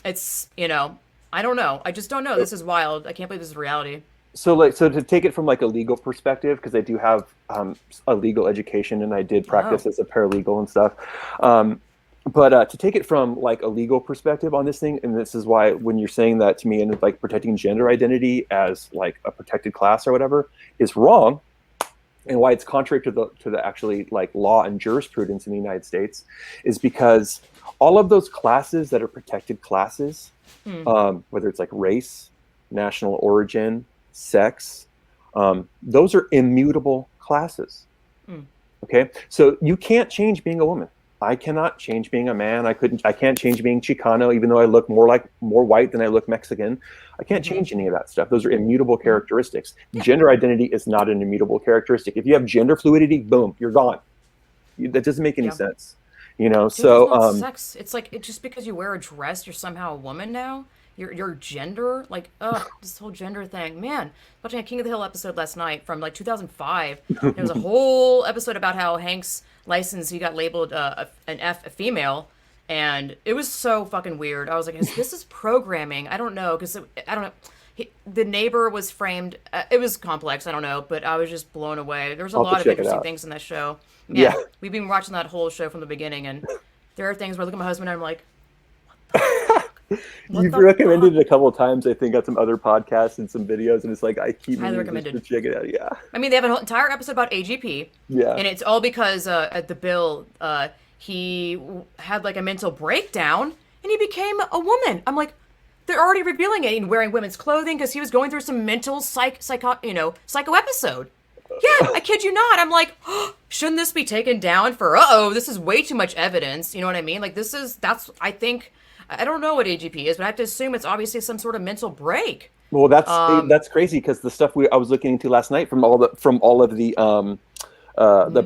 it's, I don't know. I just don't know. This is wild. I can't believe this is reality. So to take it from like a legal perspective, because I do have a legal education and I did practice as a paralegal and stuff. But to take it from like a legal perspective on this thing, and this is why when you're saying that to me and like protecting gender identity as like a protected class or whatever is wrong, and why it's contrary to the actually like law and jurisprudence in the United States, is because all of those classes that are protected classes, whether it's like race, national origin, sex, those are immutable classes. Okay, so you can't change being a woman. I cannot change being a man. I can't change being Chicano, even though I look more white than I look Mexican. I can't change any of that stuff. Those are immutable characteristics. Gender identity is not an immutable characteristic. If you have gender fluidity, boom, you're gone. That doesn't make any sense. So sex. It's like just because you wear a dress, you're somehow a woman now. Your gender, like, this whole gender thing, man. Watching a King of the Hill episode last night from like 2005. There was a whole episode about how Hank's license, he got labeled a female, and it was so fucking weird. I was like, this is programming. I don't know, because I don't know. The neighbor was framed. It was complex. I don't know, but I was just blown away. There's a lot of interesting things in that show. Yeah, we've been watching that whole show from the beginning, and there are things where I look at my husband and I'm like, what the fuck? You've recommended it a couple of times, I think, on some other podcasts and some videos, and it's like I keep highly recommended to check it out. Yeah, they have an entire episode about AGP. Yeah, and it's all because at the Bill, he had like a mental breakdown and he became a woman. I'm like, they're already revealing it and wearing women's clothing because he was going through some mental psycho episode. Yeah, I kid you not. I'm like, oh, shouldn't this be taken down for, this is way too much evidence. You know what I mean? Like, I think, I don't know what AGP is, but I have to assume it's obviously some sort of mental break. Well, that's crazy because the stuff I was looking into last night from all of the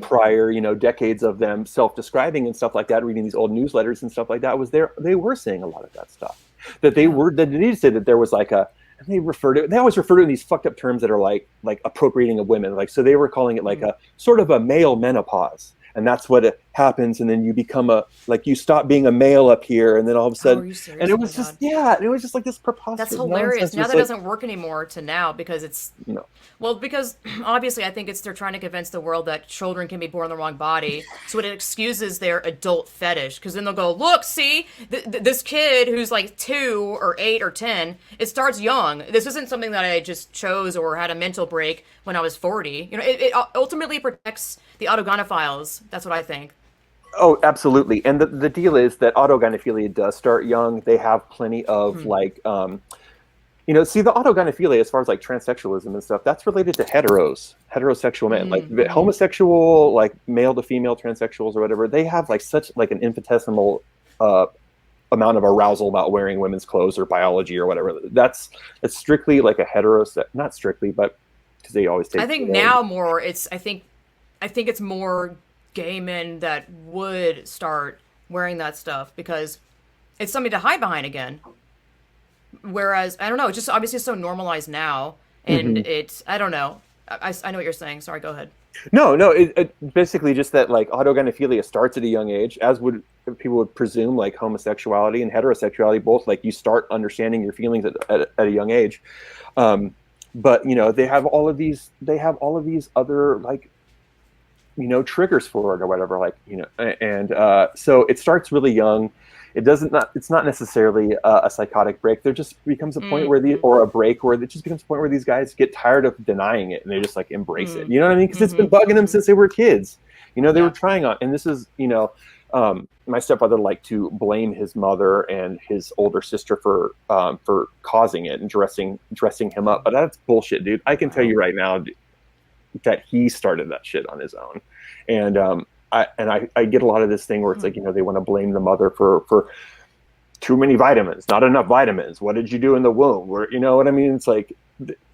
prior, decades of them self-describing and stuff like that, reading these old newsletters and stuff like that, they were saying a lot of that stuff. That they did say that there was like and they always refer to these fucked up terms that are like appropriating of women. Like, so they were calling it like a sort of a male menopause. And that's what happens, and then you become you stop being a male up here, and then all of a sudden, are you serious? and it was it was just like this preposterous. That's hilarious. Nonsense. Now that doesn't work anymore to now because it's no. Well, because obviously I think they're trying to convince the world that children can be born in the wrong body, so it excuses their adult fetish. Because then they'll go, look, see, this kid who's like 2 or 8 or 10, it starts young. This isn't something that I just chose or had a mental break when I was 40. It ultimately protects the autogynephiles. That's what I think. Oh, absolutely. And the deal is that autogynephilia does start young. They have plenty of see the autogynephilia, as far as like transsexualism and stuff, that's related to heterosexual men. Like the homosexual, like male to female transsexuals or whatever, they have like such like an infinitesimal amount of arousal about wearing women's clothes or biology or whatever. It's strictly like a not strictly, but because they always take. I think now more I think it's more gay men that would start wearing that stuff because it's something to hide behind again. Whereas, I don't know, it's just obviously so normalized now. And it's, I don't know. I know what you're saying. Sorry, go ahead. No, it basically just that like autogynephilia starts at a young age, as would people would presume like homosexuality and heterosexuality, both like you start understanding your feelings at a young age. But, they have all of these other like, triggers for it or whatever, like, and so it starts really young. It's not necessarily a psychotic break. There just becomes a point or a break where it just becomes a point where these guys get tired of denying it and they just like embrace it. You know what I mean? Because it's been bugging them since they were kids. They were trying on, and this is, my stepfather liked to blame his mother and his older sister for causing it and dressing him up. But that's bullshit, dude. I can tell you right now that he started that shit on his own. And I get a lot of this thing where it's like, they want to blame the mother for too many vitamins, not enough vitamins. What did you do in the womb? Or, you know what I mean? It's like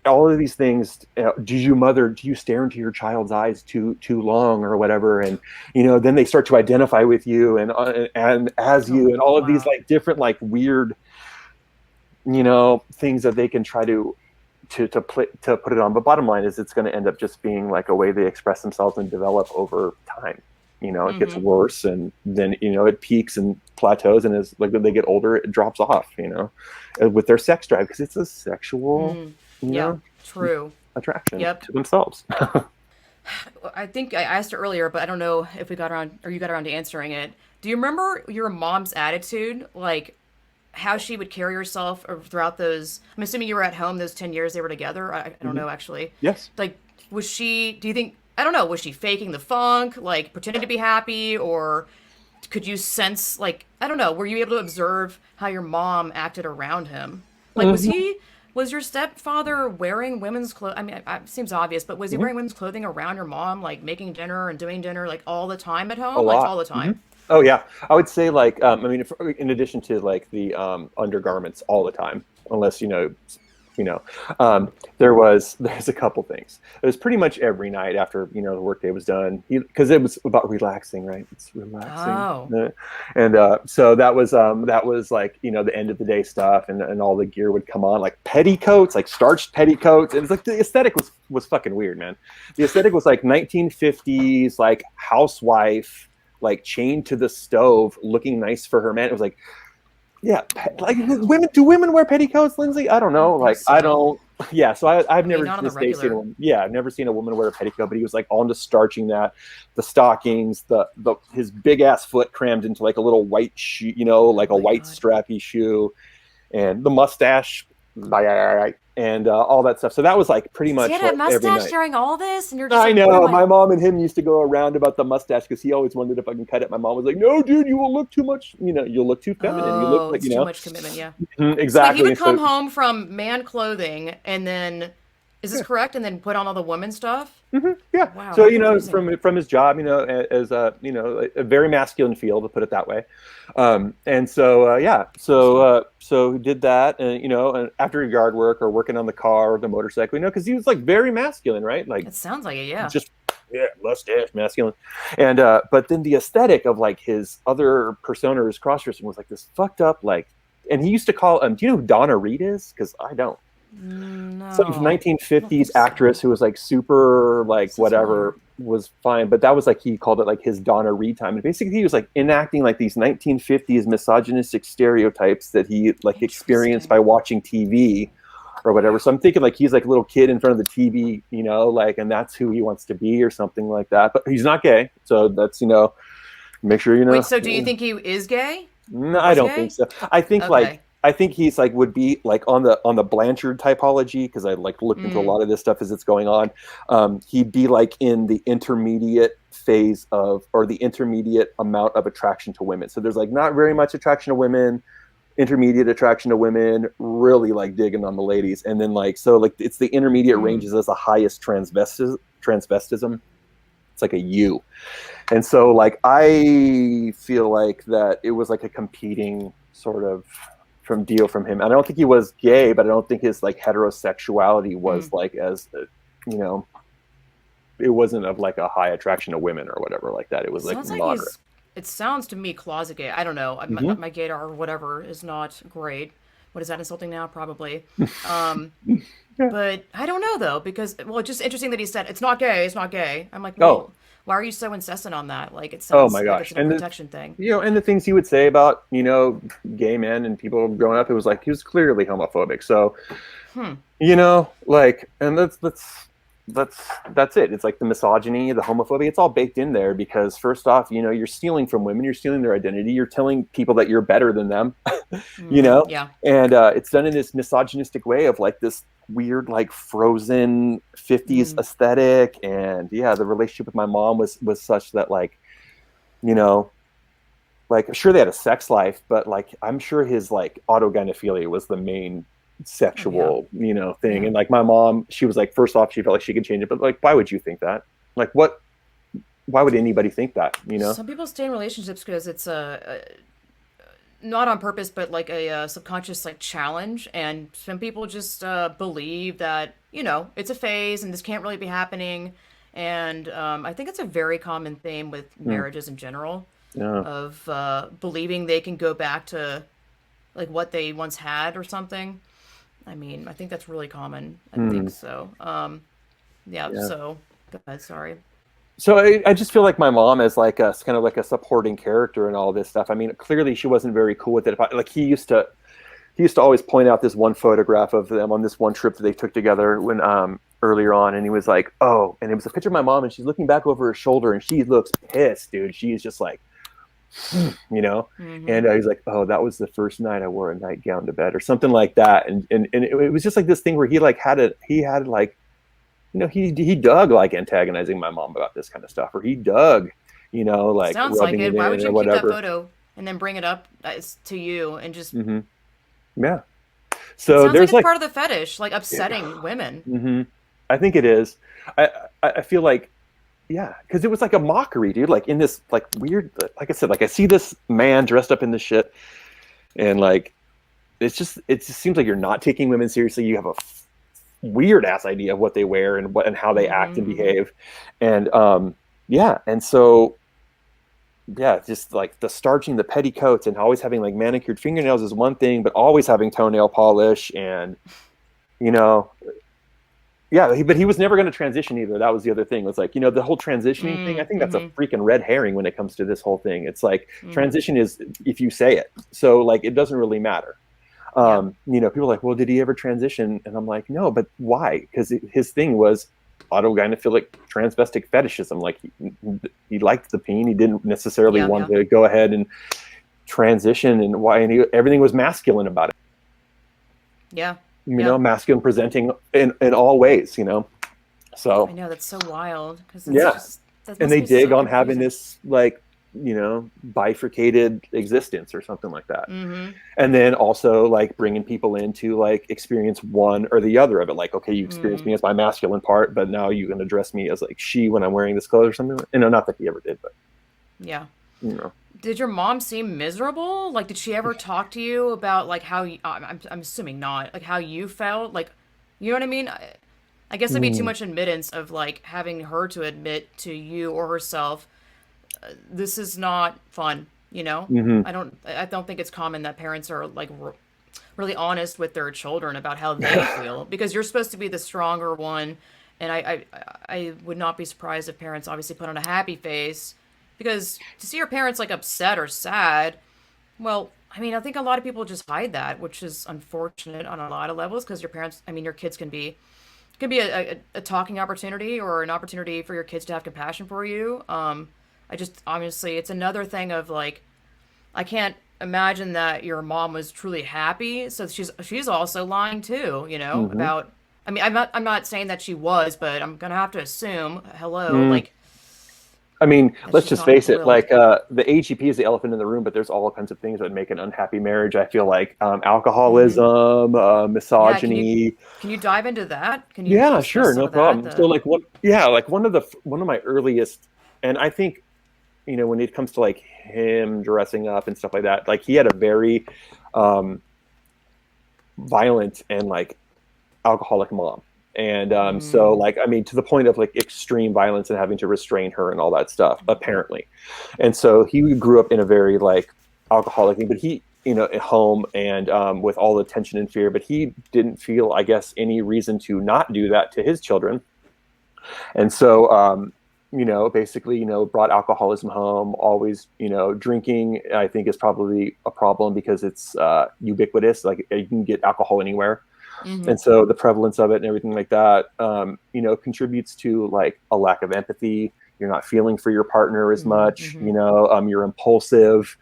all of these things. Do you stare into your child's eyes too long or whatever? And, then they start to identify with you and as you, and all of these like different, like weird, things that they can try to put it on. But bottom line is it's going to end up just being like a way they express themselves and develop over time. It gets worse, and then, it peaks and plateaus, and as like they get older, it drops off, with their sex drive, because it's a sexual, true attraction to themselves. I think I asked her earlier, but I don't know if we got around, or you got around to answering it. Do you remember your mom's attitude? Like, how she would carry herself throughout those, I'm assuming you were at home those 10 years they were together. I don't know, actually. Yes. Like, do you think, I don't know, was she faking the funk, like pretending to be happy, or could you sense, like, I don't know, were you able to observe how your mom acted around him? Like, was your stepfather wearing women's clothes? I mean, it seems obvious, but was he wearing women's clothing around your mom, like making dinner and doing dinner, like all the time at home? Like all the time? Oh yeah, I would say like in addition to like the undergarments all the time, unless there's a couple things. It was pretty much every night after the workday was done, because it was about relaxing, right? It's relaxing. Oh. And so that was like the end of the day stuff, and all the gear would come on, like petticoats, like starched petticoats, and it's like the aesthetic was fucking weird, man. The aesthetic was like 1950s, like housewife, like chained to the stove, looking nice for her man. It was like, yeah, like do women wear petticoats, Lindsay? I don't know. Like, I don't. Yeah, so I've never I've never seen a woman wear a petticoat, but he was like on to starching that, the stockings, his big ass foot crammed into like a little white shoe, like a white strappy shoe, and the mustache, and all that stuff. So that was like pretty much. He had a mustache during all this, and you're just. I know. My mom and him used to go around about the mustache because he always wondered if I can cut it. My mom was like, "No, dude, you will look too much. You'll look too feminine. You look like too much commitment." Yeah. Exactly. So he would come home from man clothing, and then Is this correct? And then put on all the woman stuff? Yeah. Wow, So, how you know, confusing. from his job, you know, as a, you know, a very masculine field, to put it that way. And so, yeah, Interesting. so he did that, and, you know, and after yard work or working on the car or the motorcycle, you know, because he was like very masculine, right? Like It sounds like it, yeah. just, yeah, mustache, masculine. And, but then the aesthetic of like his other persona, his cross dressing was like this fucked up, like, and he used to call, do you know who Donna Reed is? Because I don't. Some No, I don't 1950s think so. actress who was like super like Sounds familiar. whatever was fine, but that was like he called it like his Donna Reed time, and basically he was like enacting like these 1950s misogynistic stereotypes that he like experienced by Interesting. watching TV or whatever. So I'm thinking like he's like a little kid in front of the TV, you know, like, and that's who he wants to be or something like that. But he's not gay, so that's, you know, make sure you Wait, so do you know. think he is gay? No, I Was don't think gay? so. Okay. I think he's like would be like on the Blanchard typology, because I like looked into a Mm, lot of this stuff as it's going on. He'd be like in the intermediate phase of, or the intermediate amount of attraction to women. So there's like not very much attraction to women, intermediate attraction to women, really like digging on the ladies, and then like so like it's the intermediate mm. ranges as the highest transvestism. It's like a U. And so like I feel like that it was like a competing sort of from deal from him. And I don't think he was gay, but I don't think his like heterosexuality was Mm. like as you know, it wasn't of like a high attraction to women or whatever like that. It was like Sounds like moderate. he's. It sounds to me closet gay. I don't know. Mm-hmm. My gaydar or whatever is not great. What is that insulting now? Probably. Yeah. But I don't know though, because well, it's just interesting that he said it's not gay. It's not gay. I'm like, Oh, well, why are you so incessant on that? Like, it oh my sounds like gosh. it's a And the, protection thing. you know, and the things he would say about, you know, gay men and people growing up, it was like he was clearly homophobic. So Hmm. you know, like, and that's that's it. It's like the misogyny, the homophobia, it's all baked in there, because first off, you know, you're stealing from women, you're stealing their identity, you're telling people that you're better than them, you Mm, know. yeah. And it's done in this misogynistic way of like this weird like frozen 50s Mm, aesthetic. And yeah, the relationship with my mom was such that like, you know, like sure they had a sex life, but like I'm sure his like autogynephilia was the main oh yeah. sexual, you know, thing. Yeah. And like my mom, she was like, first off, she felt like she could change it, but like why would you think that? Like what, why would anybody think that, you know? Some people stay in relationships because it's not on purpose, but like a subconscious like challenge. And some people just believe that it's a phase and this can't really be happening. And I think it's a very common theme with Mm, marriages in general, yeah. of believing they can go back to like what they once had or something. I mean, I think that's really common. I think Mm, so. Yeah. yeah. So, go ahead. Sorry. So I just feel like my mom is like a kind of like a supporting character in all this stuff. I mean, clearly she wasn't very cool with it. If I, like he used to always point out this one photograph of them on this one trip that they took together when earlier on, and he was like, "Oh," and it was a picture of my mom, and she's looking back over her shoulder, and she looks pissed, dude. She's just like, you know, Mm-hmm. and he's like, "Oh, that was the first night I wore a nightgown to bed," or something like that, and it was just like this thing where he had like, you know, he dug like antagonizing my mom about this kind of stuff, or he dug, you know, like Sounds like rubbing it. it Why would in or you keep that whatever. photo and then bring it up to you and just. Hmm. Yeah. It So sounds like there's it's like, part of the fetish, like upsetting women. hmm, I think it is. I I feel like, yeah, because it was like a mockery, dude. Like in this like weird, like I said, like I see this man dressed up in this shit, and like it just seems like you're not taking women seriously. You have a weird ass idea of what they wear and what and how they act and Mm-hmm. behave, and yeah, and so yeah, just like the starching the petticoats and always having like manicured fingernails is one thing, but always having toenail polish and, you know, yeah, but he was never going to transition either. That was the other thing. It was like, you know, the whole transitioning thing. I think that's a Mm-hmm. freaking red herring when it comes to this whole thing. It's like Mm-hmm. transition is if you say it. So like it doesn't really matter. Yeah. You know, people are like, well, did he ever transition? And I'm like, no, but why? Because his thing was autogynephilic transvestic fetishism. Like he liked the peen. He didn't necessarily Yeah. want Yeah. to go ahead and transition, and why, and everything was masculine about it. Yeah. You Yeah. know, masculine presenting in all ways. You know, I so know that's so wild because it's yeah, just that and must they be dig so on having confusing. this like bifurcated existence or something like that. Mm-hmm. And then also like bringing people in to like experience one or the other of it. Like, okay, you experience me as my masculine part, but now you can address me as like she when I'm wearing this clothes or something. Not that he ever did, but Yeah. you know. Did your mom seem miserable? Like, did she ever talk to you about like how you, I'm assuming not, like how you felt? Like, you know what I mean? I guess it'd be too much admittance of like having her to admit to you or herself, this is not fun, you know? Mm-hmm. I don't think it's common that parents are like really honest with their children about how they feel, because you're supposed to be the stronger one. And I would not be surprised if parents obviously put on a happy face, because to see your parents like upset or sad, well, I mean, I think a lot of people just hide that, which is unfortunate on a lot of levels, because your parents, I mean, your kids can be a talking opportunity or an opportunity for your kids to have compassion for you. I just honestly, it's another thing of like, I can't imagine that your mom was truly happy. So she's also lying too, you know, Mm-hmm. about. I mean, I'm not saying that she was, but I'm gonna have to assume, hello, Mm. like I mean, that let's she's just not face it. thrilled. Like the HEP is the elephant in the room, but there's all kinds of things that make an unhappy marriage. I feel like Hmm. alcoholism, Yeah, misogyny. can you dive into that? Can you Yeah, discuss sure, some no of that? problem. So, The like, one of my earliest, and I think when it comes to like him dressing up and stuff like that, like he had a very um, violent and like alcoholic mom. And so, mm, like, I mean, to the point of like extreme violence and having to restrain her and all that stuff, apparently. And so he grew up in a very like alcoholic thing, but he, at home and with all the tension and fear, but he didn't feel, I guess, any reason to not do that to his children. And so, basically, brought alcoholism home, always, drinking, I think is probably a problem because it's ubiquitous. Like you can get alcohol anywhere. mm-hmm, And so the prevalence of it and everything like that, contributes to like a lack of empathy. You're not feeling for your partner as mm-hmm, much. mm-hmm. You're impulsive,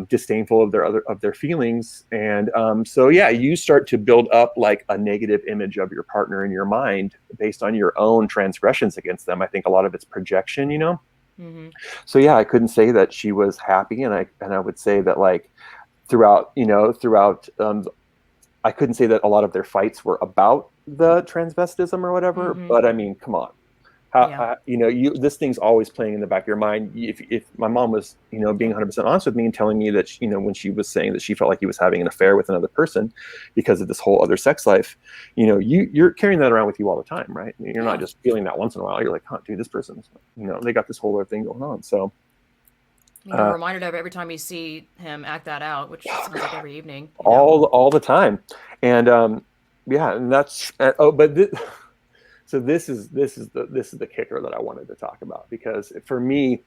disdainful of their feelings, and so yeah, you start to build up like a negative image of your partner in your mind based on your own transgressions against them. I think a lot of it's projection. Mm-hmm. So yeah, I couldn't say that she was happy, and I would say that like throughout I couldn't say that a lot of their fights were about the transvestism or whatever, Mm-hmm. but I mean, come on. Yeah. This thing's always playing in the back of your mind. If my mom was, being Yep. 100% honest with me and telling me that, when she was saying that she felt like he was having an affair with another person because of this whole other sex life, you're carrying that around with you all the time, right? You're not Yeah. just feeling that once in a while. You're like, huh, dude, this person's, they got this whole other thing going on. So, You're reminded of it every time you see him act that out, which sounds like every evening, you know? all the time. And yeah, and that's but so this is the kicker that I wanted to talk about, because for me,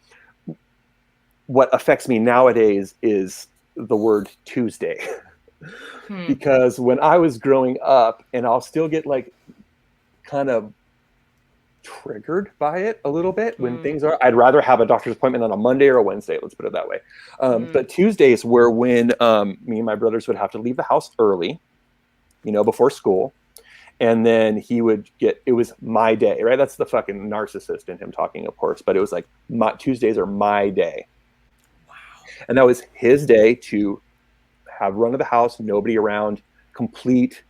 what affects me nowadays is the word Tuesday. Hmm. Because when I was growing up, and I'll still get like kind of triggered by it a little bit when Hmm. things are, I'd rather have a doctor's appointment on a Monday or a Wednesday, let's put it that way. Hmm. But Tuesdays were when me and my brothers would have to leave the house early, before school. And then it was my day, right? That's the fucking narcissist in him talking, of course, but it was like Tuesdays are my day. Wow. And that was his day to have run of the house, nobody around, complete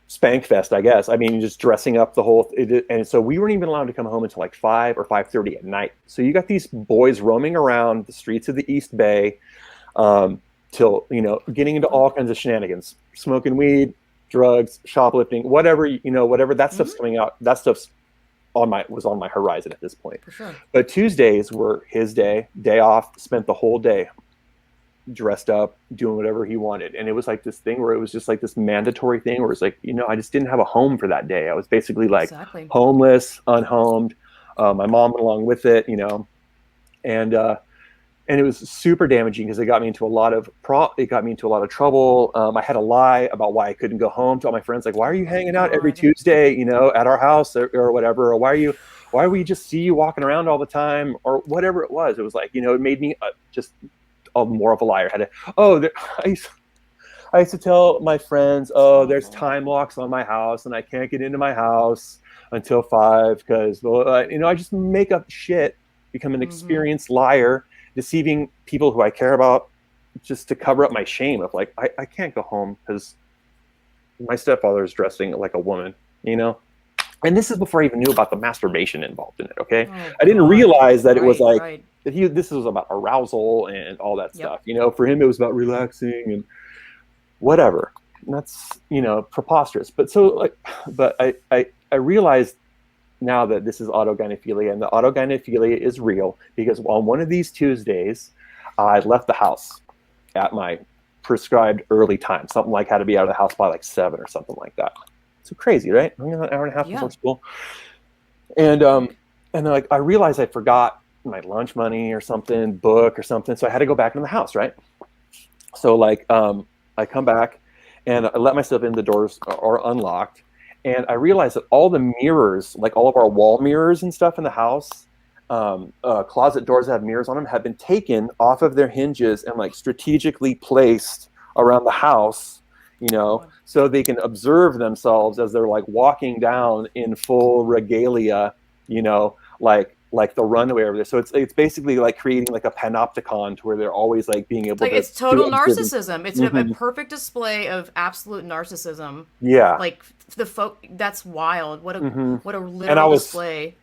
spank fest, I guess. I mean, just dressing up the whole, and so we weren't even allowed to come home until like 5 or 5:30 at night. So you got these boys roaming around the streets of the East Bay, till, getting into all kinds of shenanigans, smoking weed, drugs, shoplifting, whatever, whatever that stuff's coming out. That stuff's was on my horizon at this point. For sure. But Tuesdays were his day off, spent the whole day dressed up, doing whatever he wanted. And it was like this thing where it was just like this mandatory thing where it's like, I just didn't have a home for that day. I was basically like Exactly. homeless, unhomed, my mom along with it, and it was super damaging because it got me into a lot of trouble. I had to lie about why I couldn't go home to all my friends. Like, why are you Oh my hanging out every God. Tuesday, at our house or whatever? Or why we just see you walking around all the time, or whatever it was. It was like, it made me just more of a liar. I used to tell my friends, It's oh, there's awful. time locks on my house and I can't get into my house until 5 because, I just make up shit become an experienced liar, deceiving people who I care about just to cover up my shame of like, I can't go home because my stepfather is dressing like a woman, you know? And this is before I even knew about the masturbation involved in it, okay? Oh, I didn't God. realize that it was like, Right. that this was about arousal and all that Yep. stuff, you know? For him, it was about relaxing and whatever. And that's, you know, preposterous. But so like, but I realized now that this is autogynephilia, and the autogynephilia is real because on one of these Tuesdays, I left the house at my prescribed early time, something like had to be out of the house by like 7 or something like that. So crazy, right? An hour and a half before school. And then like I realized I forgot my lunch money or something, book or something. So I had to go back into the house, right? So like I come back and I let myself in, the doors are unlocked. And I realized that all the mirrors, like all of our wall mirrors and stuff in the house, closet doors that have mirrors on them, have been taken off of their hinges and like strategically placed around the house, you know, so they can observe themselves as they're like walking down in full regalia, you know, like the runway over there. So it's basically like creating like a panopticon to where they're always like being able Like to. it's total to narcissism. It's a perfect display of absolute narcissism. Yeah. Like that's wild. What a literal And I was, display.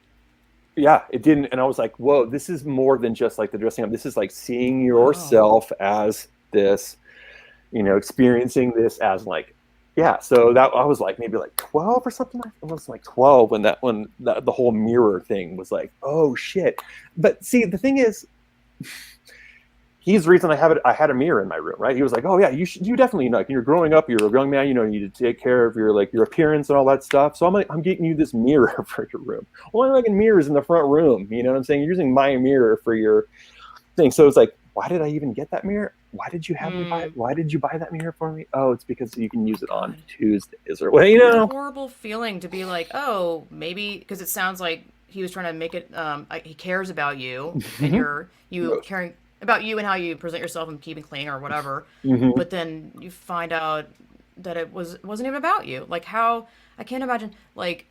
yeah, it didn't. And I was like, whoa, this is more than just like the dressing up. This is like seeing yourself as this, you know, experiencing this as like, yeah. So that I was like maybe like 12 or something. I was like 12 when the whole mirror thing was like, oh shit. But see, the thing is, he's the reason I had a mirror in my room, right? He was like, oh yeah, you definitely, you know, like, you're growing up, you're a young man, you know, you need to take care of your appearance and all that stuff. So I'm getting you this mirror for your room. Why am I getting mirrors in the front room? You know what I'm saying? You're using my mirror for your thing. So it's like, why did I even get that mirror? Why did you have me buy it? Why did you buy that mirror for me? Oh, it's because you can use it on Tuesdays or what, you know? It's a horrible feeling to be like, oh, maybe, because it sounds like he was trying to make it, he cares about you and you caring about you and how you present yourself and keeping clean or whatever. But then you find out that it wasn't even about you. Like how, I can't imagine, like,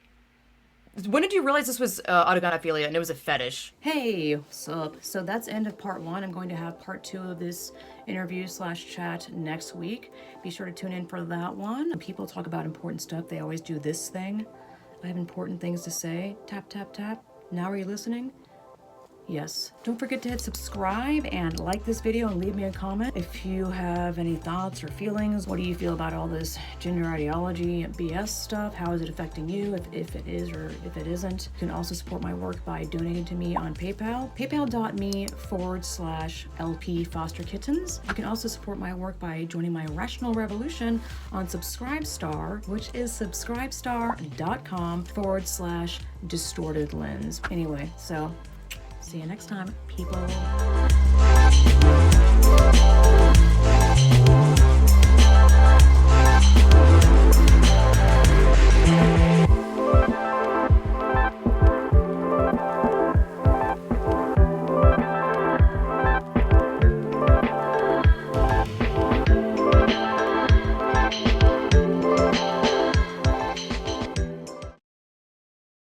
when did you realize this was autogynephilia and it was a fetish? Hey, what's up? So that's the end of part 1. I'm going to have part 2 of this interview/chat next week. Be sure to tune in for that one. When people talk about important stuff, they always do this thing. I have important things to say. Tap, tap, tap. Now are you listening? Yes. Don't forget to hit subscribe and like this video and leave me a comment if you have any thoughts or feelings. What do you feel about all this gender ideology BS stuff? How is it affecting you, if it is or if it isn't? You can also support my work by donating to me on PayPal, paypal.me/LP Foster Kittens. You can also support my work by joining my Rational Revolution on Subscribestar, which is subscribestar.com/distorted lens. Anyway, so see you next time, people.